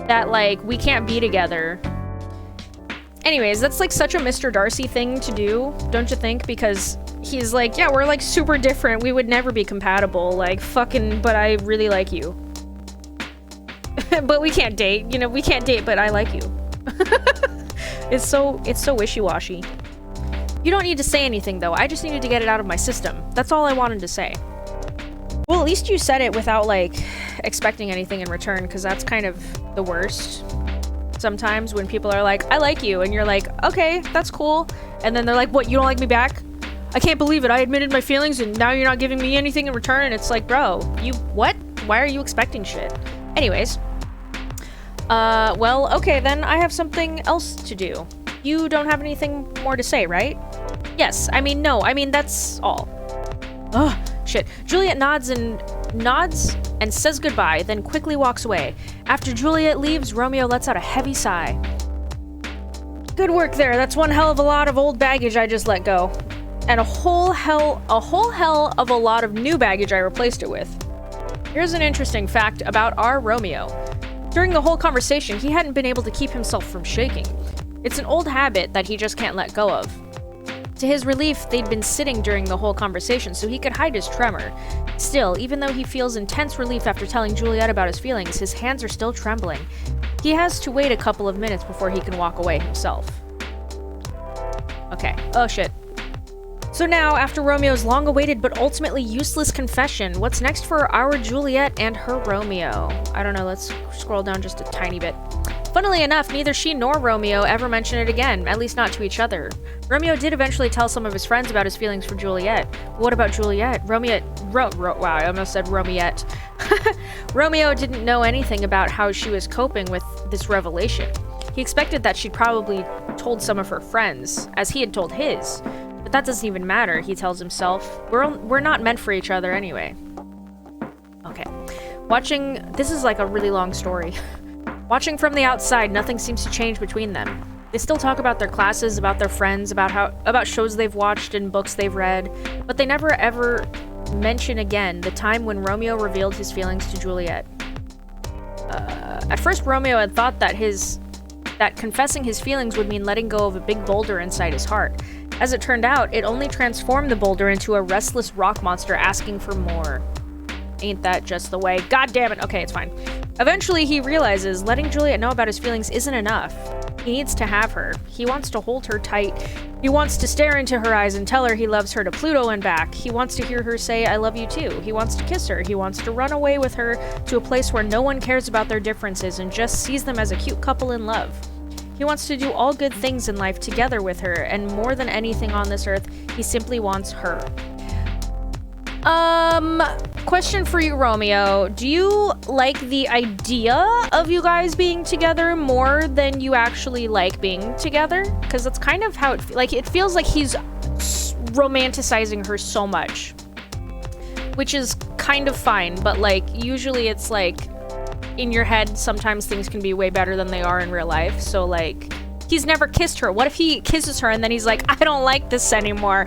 that like, we can't be together. Anyways, that's like such a Mr. Darcy thing to do, don't you think? Because he's like, yeah, we're like super different. We would never be compatible. Like, fucking, but I really like you. But we can't date. You know, we can't date, but I like you. It's so wishy-washy. You don't need to say anything, though. I just needed to get it out of my system. That's all I wanted to say. Well, at least you said it without, like, expecting anything in return, because that's kind of the worst. Sometimes when people are like, I like you, and you're like, okay, that's cool. And then they're like, what, you don't like me back? I can't believe it. I admitted my feelings, and now you're not giving me anything in return. And it's like, bro, what? Why are you expecting shit? Anyways. Well, okay, then I have something else to do. You don't have anything more to say, right? Yes, I mean, no, I mean, that's all. Ugh, shit. Juliet nods and says goodbye, then quickly walks away. After Juliet leaves, Romeo lets out a heavy sigh. Good work there. That's one hell of a lot of old baggage I just let go. And a whole hell of a lot of new baggage I replaced it with. Here's an interesting fact about our Romeo. During the whole conversation, he hadn't been able to keep himself from shaking. It's an old habit that he just can't let go of. To his relief, they'd been sitting during the whole conversation, so he could hide his tremor. Still, even though he feels intense relief after telling Juliet about his feelings, his hands are still trembling. He has to wait a couple of minutes before he can walk away himself. Okay. Oh, shit. So now, after Romeo's long-awaited but ultimately useless confession, what's next for our Juliet and her Romeo? I don't know, let's scroll down just a tiny bit. Funnily enough, neither she nor Romeo ever mention it again, at least not to each other. Romeo did eventually tell some of his friends about his feelings for Juliet. What about Juliet? Wow, I almost said Romiette. Romeo didn't know anything about how she was coping with this revelation. He expected that she'd probably told some of her friends, as he had told his. But that doesn't even matter, he tells himself. We're not meant for each other anyway. Okay. This is like a really long story. Watching from the outside, nothing seems to change between them. They still talk about their classes, about their friends, about shows they've watched and books they've read, but they never ever mention again the time when Romeo revealed his feelings to Juliet. At first, Romeo had thought that confessing his feelings would mean letting go of a big boulder inside his heart. As it turned out, it only transformed the boulder into a restless rock monster asking for more. Ain't that just the way? God damn it. Okay, it's fine. Eventually, he realizes letting Juliet know about his feelings isn't enough. He needs to have her. He wants to hold her tight. He wants to stare into her eyes and tell her he loves her to Pluto and back. He wants to hear her say, I love you too. He wants to kiss her. He wants to run away with her to a place where no one cares about their differences and just sees them as a cute couple in love. He wants to do all good things in life together with her, and more than anything on this earth, he simply wants her. Question for you, Romeo. Do you like the idea of you guys being together more than you actually like being together? Because that's kind of how it feels like he's romanticizing her so much. Which is kind of fine, but like, usually it's like, in your head, sometimes things can be way better than they are in real life. So like, he's never kissed her. What if he kisses her and then he's like, I don't like this anymore?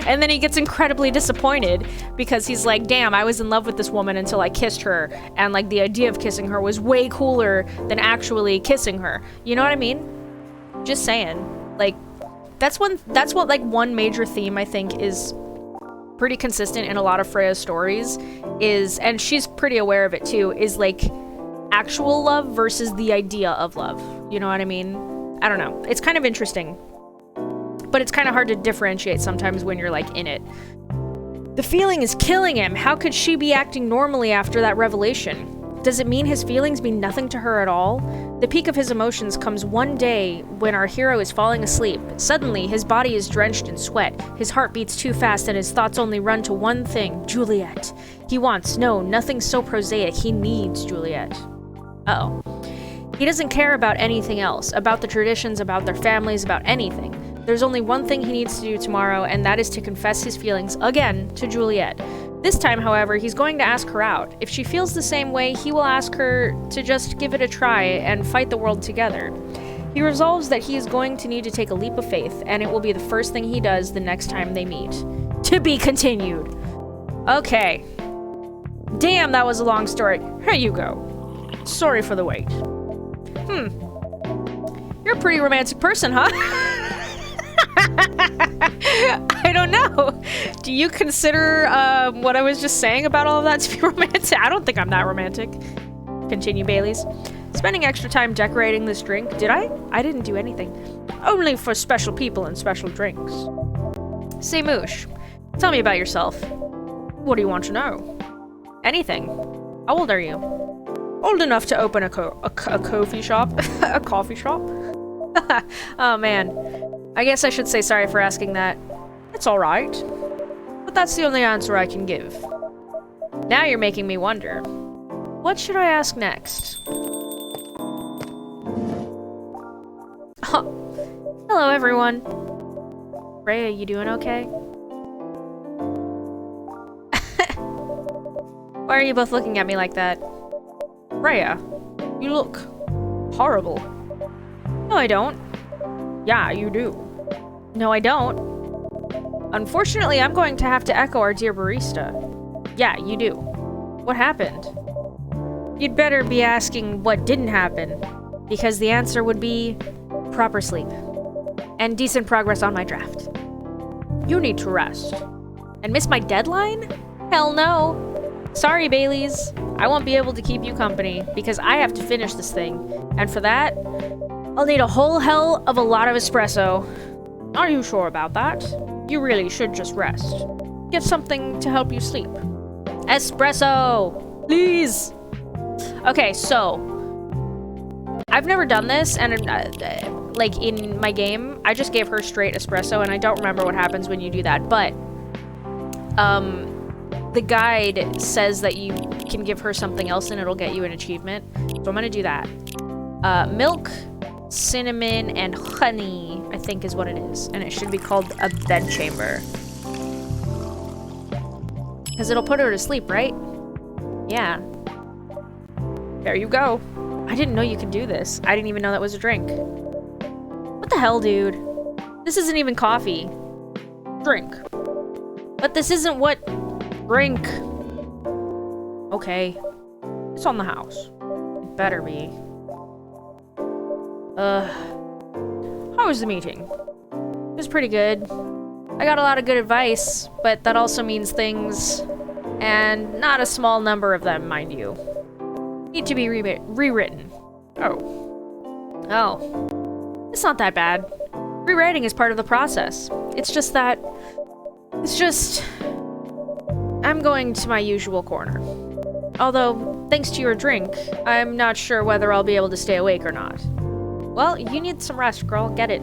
And then he gets incredibly disappointed because he's like, damn, I was in love with this woman until I kissed her. And like, the idea of kissing her was way cooler than actually kissing her. You know what I mean? Just saying. Like, that's what like one major theme I think is pretty consistent in a lot of Freya's stories is, and she's pretty aware of it too, is like actual love versus the idea of love. You know what I mean? I don't know. It's kind of interesting. But it's kind of hard to differentiate sometimes when you're like in it. The feeling is killing him. How could she be acting normally after that revelation? Does it mean his feelings mean nothing to her at all? The peak of his emotions comes one day when our hero is falling asleep. Suddenly, his body is drenched in sweat. His heart beats too fast and his thoughts only run to one thing, Juliet. He wants, no, nothing so prosaic. He needs Juliet. Uh-oh. He doesn't care about anything else, about the traditions, about their families, about anything. There's only one thing he needs to do tomorrow, and that is to confess his feelings, again, to Juliet. This time, however, he's going to ask her out. If she feels the same way, he will ask her to just give it a try and fight the world together. He resolves that he is going to need to take a leap of faith, and it will be the first thing he does the next time they meet. To be continued. Okay. Damn, that was a long story. Here you go. Sorry for the wait. You're a pretty romantic person, huh? I don't know. Do you consider what I was just saying about all of that to be romantic? I don't think I'm that romantic. Continue, Baileys. Spending extra time decorating this drink, did I? I didn't do anything. Only for special people and special drinks. Say, Moosh, tell me about yourself. What do you want to know? Anything. How old are you? Old enough to open a coffee shop? A coffee shop? Oh, man. I guess I should say sorry for asking that. It's alright. But that's the only answer I can give. Now you're making me wonder. What should I ask next? Oh. Hello, everyone. Rhea, you doing okay? Why are you both looking at me like that? Rhea, you look horrible. No, I don't. Yeah, you do. No, I don't. Unfortunately, I'm going to have to echo our dear barista. Yeah, you do. What happened? You'd better be asking what didn't happen, because the answer would be proper sleep and decent progress on my draft. You need to rest. And miss my deadline? Hell no. Sorry, Baileys. I won't be able to keep you company, because I have to finish this thing. And for that, I'll need a whole hell of a lot of espresso. Are you sure about that? You really should just rest. Get something to help you sleep. Espresso! Please! Okay, so I've never done this, and like in my game, I just gave her straight espresso, and I don't remember what happens when you do that, but the guide says that you can give her something else and it'll get you an achievement. So I'm gonna do that. Milk, cinnamon, and honey, I think is what it is. And it should be called a bedchamber. Because it'll put her to sleep, right? Yeah. There you go. I didn't know you could do this. I didn't even know that was a drink. What the hell, dude? This isn't even coffee. Drink. But this isn't what... Drink. Okay. It's on the house. It better be. How was the meeting? It was pretty good. I got a lot of good advice, but that also means things, and not a small number of them, mind you, need to be rewritten. Oh. It's not that bad. Rewriting is part of the process. It's just that... I'm going to my usual corner. Although, thanks to your drink, I'm not sure whether I'll be able to stay awake or not. Well, you need some rest, girl. Get it.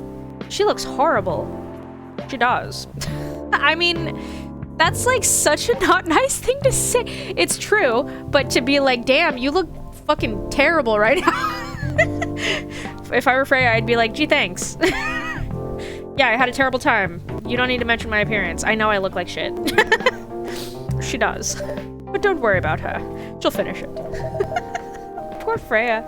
She looks horrible. She does. I mean, that's like such a not nice thing to say. It's true, but to be like, damn, you look fucking terrible right now. If I were Freya, I'd be like, gee, thanks. Yeah, I had a terrible time. You don't need to mention my appearance. I know I look like shit. She does. But don't worry about her. She'll finish it. Poor Freya.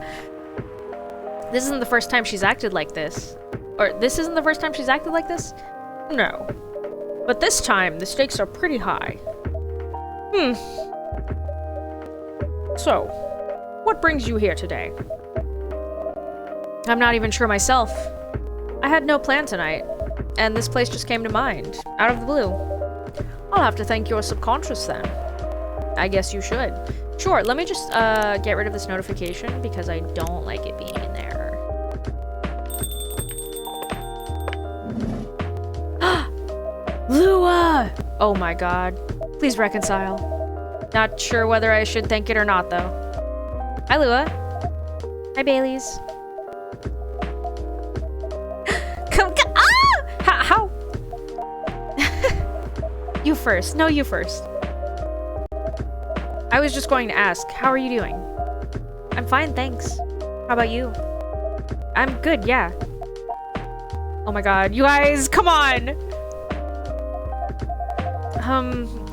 This isn't the first time she's acted like this. Or, this isn't the first time she's acted like this? No. But this time, the stakes are pretty high. So, what brings you here today? I'm not even sure myself. I had no plan tonight, and this place just came to mind, out of the blue. I'll have to thank your subconscious then. I guess you should. Sure, let me just get rid of this notification because I don't like it being in there. Lua! Oh my god. Please reconcile. Not sure whether I should thank it or not, though. Hi, Lua. Hi, Baileys. How? You first. No, you first. I was just going to ask, how are you doing? I'm fine, thanks. How about you? I'm good, yeah. Oh my god, you guys, come on!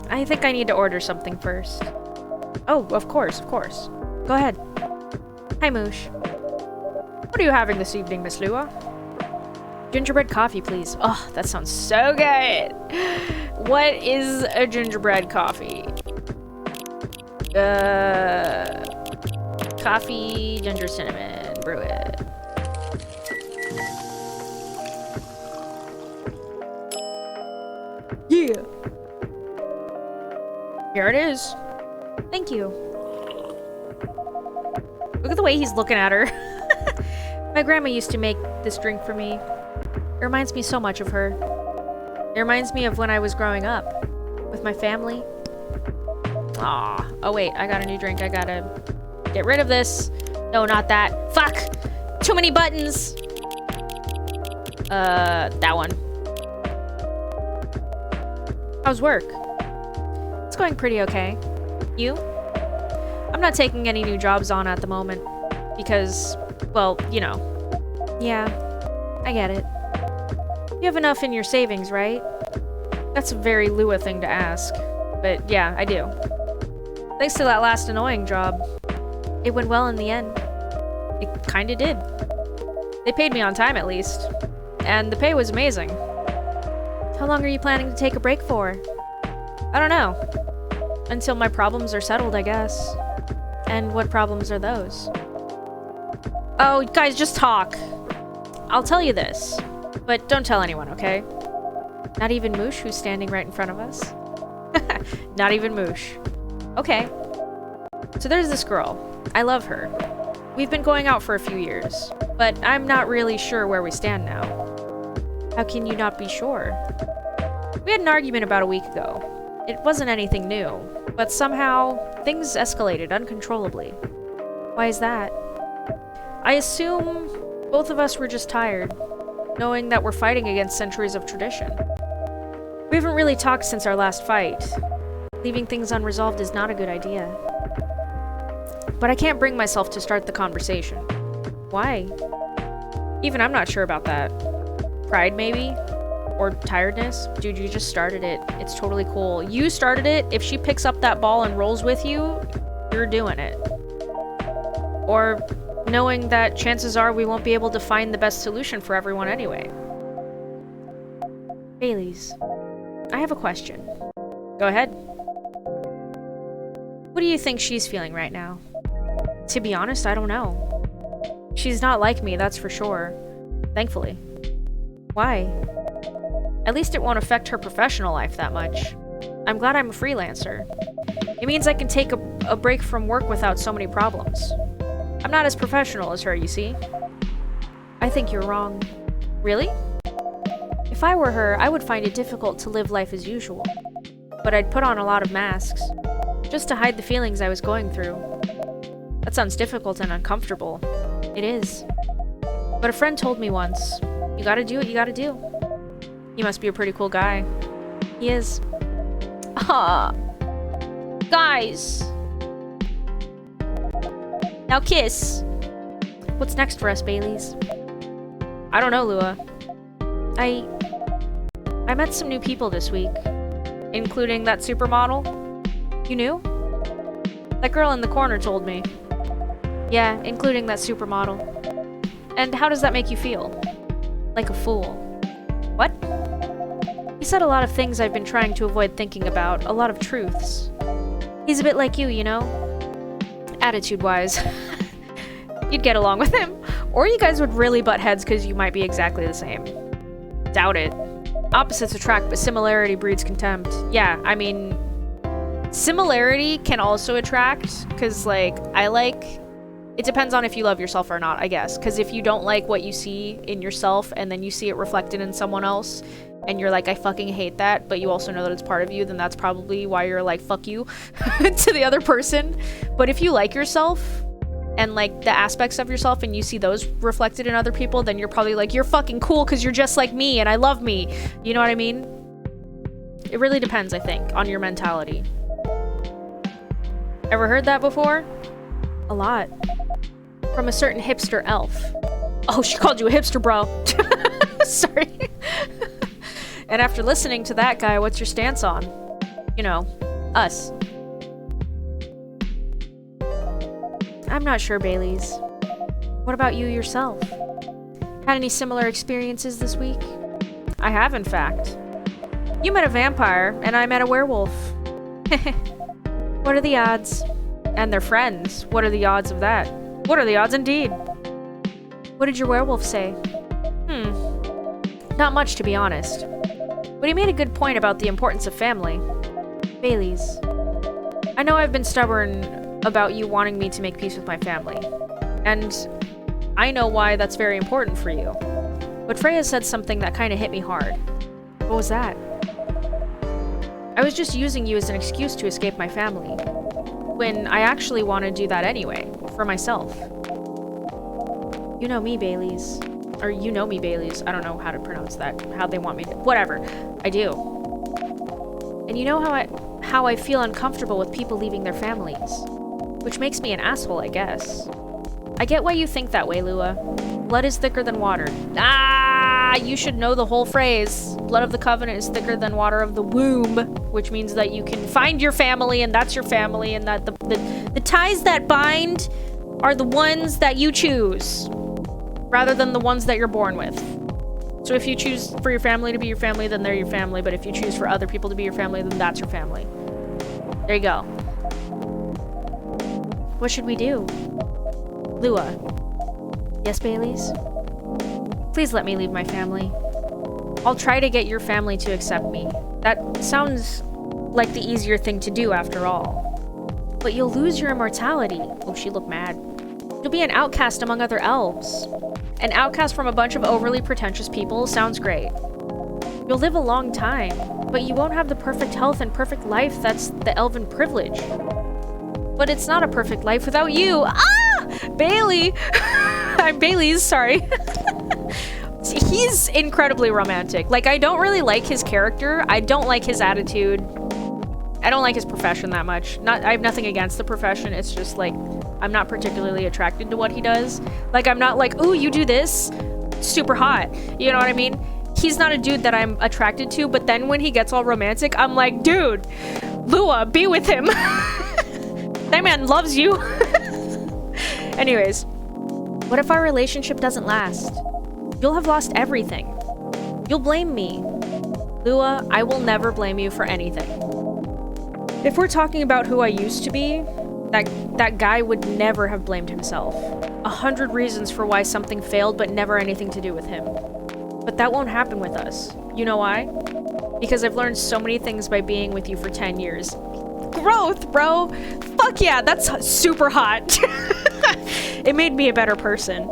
I think I need to order something first. Oh, of course, of course. Go ahead. Hi, Moosh. What are you having this evening, Miss Lua? Gingerbread coffee, please. Oh, that sounds so good! What is a gingerbread coffee? Coffee, ginger, cinnamon, brew it. Yeah! Here it is. Thank you. Look at the way he's looking at her. My grandma used to make this drink for me. It reminds me so much of her. It reminds me of when I was growing up. With my family. Aw. Oh wait, I got a new drink. I gotta get rid of this. No, not that. Fuck! Too many buttons! That one. How's work? It's going pretty okay. You? I'm not taking any new jobs on at the moment. Because, well, you know. Yeah, I get it. You have enough in your savings, right? That's a very Lua thing to ask. But yeah, I do. Thanks to that last annoying job. It went well in the end. It kinda did. They paid me on time at least. And the pay was amazing. How long are you planning to take a break for? I don't know. Until my problems are settled, I guess. And what problems are those? Oh, guys, just talk. I'll tell you this. But don't tell anyone, okay? Not even Moosh, who's standing right in front of us? Not even Moosh. Okay. So there's this girl. I love her. We've been going out for a few years, but I'm not really sure where we stand now. How can you not be sure? We had an argument about a week ago. It wasn't anything new, but somehow things escalated uncontrollably. Why is that? I assume both of us were just tired, knowing that we're fighting against centuries of tradition. We haven't really talked since our last fight. Leaving things unresolved is not a good idea. But I can't bring myself to start the conversation. Why? Even I'm not sure about that. Pride, maybe? Or tiredness? Dude, you just started it. It's totally cool. You started it. If she picks up that ball and rolls with you, you're doing it. Or knowing that chances are we won't be able to find the best solution for everyone anyway. Baileys, I have a question. Go ahead. What do you think she's feeling right now? To be honest, I don't know. She's not like me, that's for sure. Thankfully. Why? At least it won't affect her professional life that much. I'm glad I'm a freelancer. It means I can take a break from work without so many problems. I'm not as professional as her, you see. I think you're wrong. Really? If I were her, I would find it difficult to live life as usual. But I'd put on a lot of masks, just to hide the feelings I was going through. That sounds difficult and uncomfortable. It is. But a friend told me once, you gotta do what you gotta do. He must be a pretty cool guy. He is. Ah, guys! Now kiss! What's next for us, Baileys? I don't know, Lua. I met some new people this week. Including that supermodel. You knew? That girl in the corner told me. Yeah, including that supermodel. And how does that make you feel? Like a fool. What? He said a lot of things I've been trying to avoid thinking about, a lot of truths. He's a bit like you know? Attitude-wise. You'd get along with him. Or you guys would really butt heads because you might be exactly the same. Doubt it. Opposites attract, but similarity breeds contempt. Yeah, I mean, similarity can also attract, because, like, I like It depends on if you love yourself or not, I guess. Because if you don't like what you see in yourself and then you see it reflected in someone else and you're like, I fucking hate that, but you also know that it's part of you, then that's probably why you're like, fuck you to the other person. But if you like yourself and like the aspects of yourself and you see those reflected in other people, then you're probably like, you're fucking cool because you're just like me and I love me. You know what I mean? It really depends, I think, on your mentality. Ever heard that before? A lot. From a certain hipster elf. Oh, she called you a hipster, bro. Sorry. And after listening to that guy, what's your stance on? You know, us. I'm not sure, Baileys. What about you yourself? Had any similar experiences this week? I have, in fact. You met a vampire, and I met a werewolf. What are the odds? And they're friends. What are the odds of that? What are the odds indeed? What did your werewolf say? Not much, to be honest. But he made a good point about the importance of family. Baileys. I know I've been stubborn about you wanting me to make peace with my family. And I know why that's very important for you. But Freya said something that kind of hit me hard. What was that? I was just using you as an excuse to escape my family, when I actually want to do that anyway, for myself. You know me, Baileys. Or you know me, Baileys. I don't know how to pronounce that, how they want me to. Whatever. I do. And you know how I feel uncomfortable with people leaving their families. Which makes me an asshole, I guess. I get why you think that way, Lua. Blood is thicker than water. Ah, you should know the whole phrase. Blood of the covenant is thicker than water of the womb, which means that you can find your family and that's your family, and that the ties that bind are the ones that you choose rather than the ones that you're born with. So if you choose for your family to be your family, then they're your family, but if you choose for other people to be your family, then that's your family. There you go. What should we do? Lua. Yes, Baileys? Please let me leave my family. I'll try to get your family to accept me. That sounds like the easier thing to do after all. But you'll lose your immortality. Oh, she looked mad. You'll be an outcast among other elves. An outcast from a bunch of overly pretentious people sounds great. You'll live a long time, but you won't have the perfect health and perfect life that's the elven privilege. But it's not a perfect life without you. Ah! Bailey! I'm Baileys, sorry. He's incredibly romantic. Like, I don't really like his character. I don't like his attitude. I don't like his profession that much. I have nothing against the profession. It's just, like, I'm not particularly attracted to what he does. Like, I'm not like, ooh, you do this? Super hot. You know what I mean? He's not a dude that I'm attracted to, but then when he gets all romantic, I'm like, dude, Lua, be with him. That man loves you. Anyways, what if our relationship doesn't last? You'll have lost everything. You'll blame me. Lua, I will never blame you for anything. If we're talking about who I used to be, that guy would never have blamed himself. 100 reasons for why something failed, but never anything to do with him. But that won't happen with us. You know why? Because I've learned so many things by being with you for 10 years. Growth, bro! Fuck yeah, that's super hot. It made me a better person.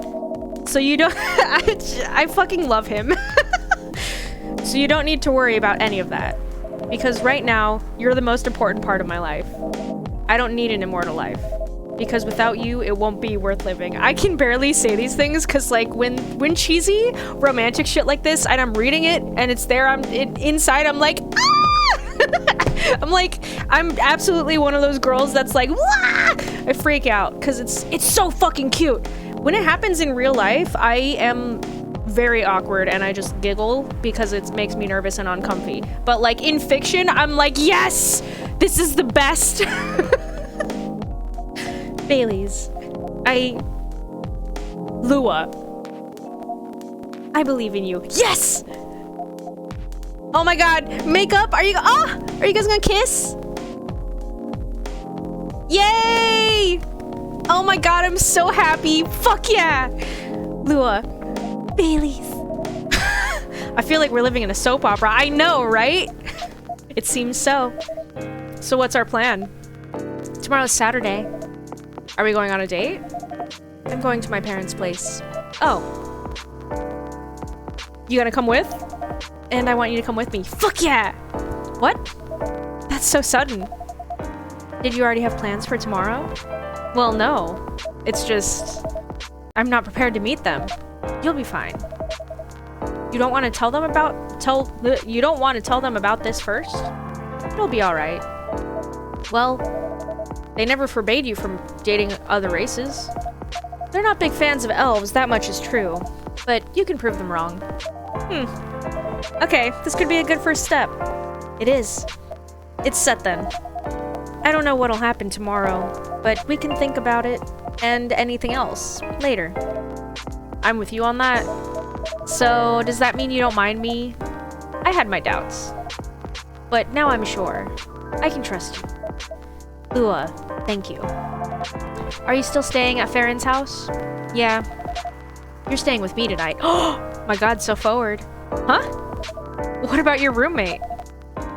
So you don't... I fucking love him. So you don't need to worry about any of that. Because right now, you're the most important part of my life. I don't need an immortal life. Because without you, it won't be worth living. I can barely say these things because, like, when cheesy, romantic shit like this, and I'm reading it, and it's there, inside, I'm like, ah! I'm absolutely one of those girls that's like, wah! I freak out because it's so fucking cute. When it happens in real life, I am very awkward and I just giggle because it makes me nervous and uncomfy. But like in fiction, I'm like, yes, this is the best. Baileys, Lua, I believe in you. Yes! Oh my god, makeup? Are you guys gonna kiss? Yay! Oh my god, I'm so happy. Fuck yeah! Lua, Baileys. I feel like we're living in a soap opera. I know, right? It seems so. So what's our plan? Tomorrow's Saturday. Are we going on a date? I'm going to my parents' place. Oh. You gonna come with? And I want you to come with me. Fuck yeah! What? That's so sudden. Did you already have plans for tomorrow? Well, no. It's just... I'm not prepared to meet them. You'll be fine. You don't want to tell them about... You don't want to tell them about this first? It'll be alright. Well, they never forbade you from dating other races. They're not big fans of elves, that much is true. But you can prove them wrong. Okay, this could be a good first step. It is. It's set then. I don't know what'll happen tomorrow, but we can think about it, and anything else, later. I'm with you on that. So, does that mean you don't mind me? I had my doubts. But now I'm sure. I can trust you. Lua, thank you. Are you still staying at Farron's house? Yeah. You're staying with me tonight. Oh my god, so forward. Huh? What about your roommate?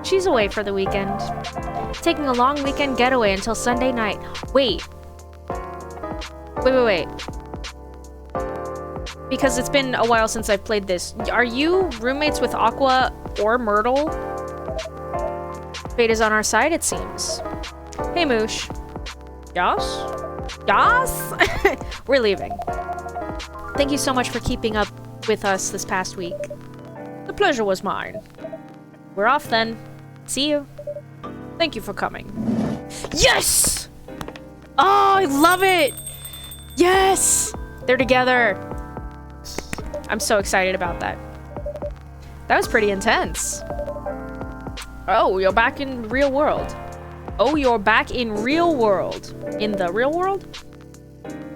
She's away for the weekend. Taking a long weekend getaway until Sunday night. Wait. Wait. Because it's been a while since I've played this. Are you roommates with Aqua or Myrtle? Fate is on our side, it seems. Hey, Moosh. Yas? Yas? We're leaving. Thank you so much for keeping up with us this past week. The pleasure was mine. We're off then. See you. Thank you for coming. Yes! Oh, I love it! Yes! They're together. I'm so excited about that. That was pretty intense. Oh, you're back in real world. Oh, you're back in real world. In the real world?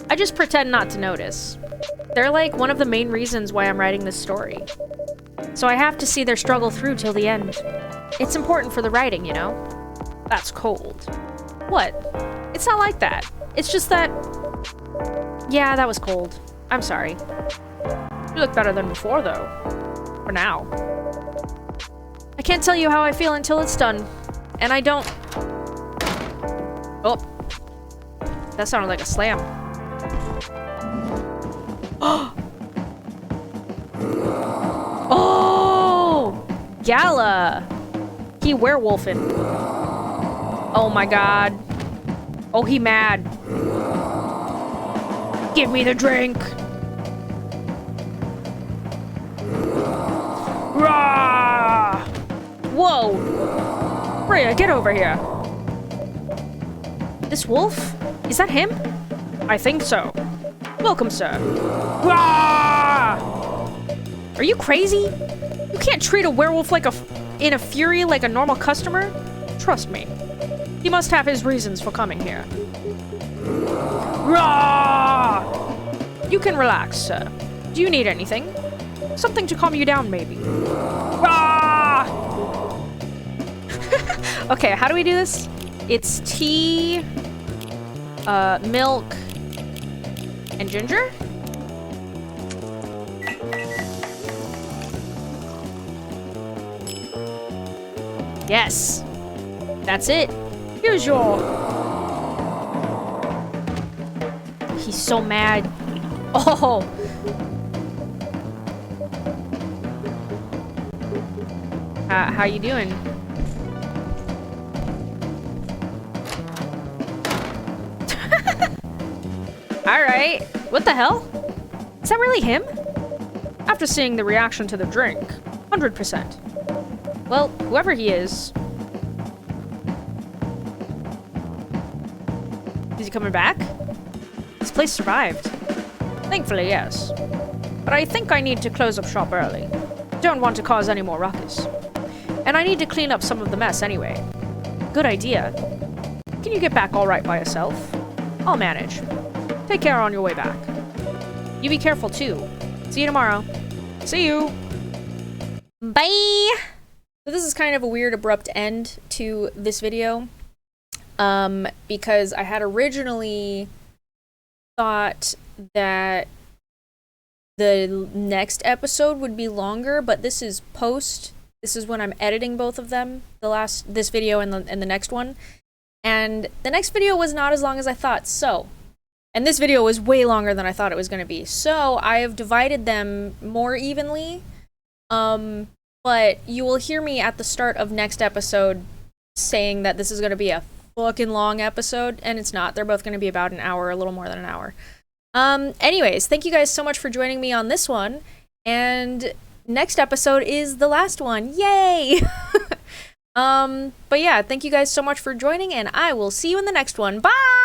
I just pretend not to notice. They're like one of the main reasons why I'm writing this story. So I have to see their struggle through till the end. It's important for the writing, you know? That's cold. What? It's not like that. It's just that... Yeah, that was cold. I'm sorry. You look better than before, though. For now. I can't tell you how I feel until it's done. And I don't... Oh. That sounded like a slam. Oh! Gala! He werewolfing. Oh my god. Oh, he mad. Give me the drink. Rah! Whoa! Rhea, get over here. This wolf? Is that him? I think so. Welcome, sir. Rah! Are you crazy? You can't treat a werewolf like in a fury like a normal customer. Trust me. He must have his reasons for coming here. Rah! You can relax, sir. Do you need anything? Something to calm you down, maybe. Rah! Okay, how do we do this? It's tea, milk, and ginger? Yes. That's it. Here's your... He's so mad. Oh! How you doing? Alright. What the hell? Is that really him? After seeing the reaction to the drink, 100%. Well, whoever he is... Is he coming back? This place survived. Thankfully, yes. But I think I need to close up shop early. Don't want to cause any more ruckus. And I need to clean up some of the mess anyway. Good idea. Can you get back all right by yourself? I'll manage. Take care on your way back. You be careful too. See you tomorrow. See you. Bye! So this is kind of a weird abrupt end to this video. Because I had originally thought that the next episode would be longer, but this is post. This is when I'm editing both of them, this video and the next one. And the next video was not as long as I thought, so And this video was way longer than I thought it was going to be. So I have divided them more evenly. But you will hear me at the start of next episode saying that this is going to be a fucking long episode, and it's not. They're both going to be about an hour, a little more than an hour. Anyways, thank you guys so much for joining me on this one, and next episode is the last one. Yay! But yeah, thank you guys so much for joining, and I will see you in the next one. Bye!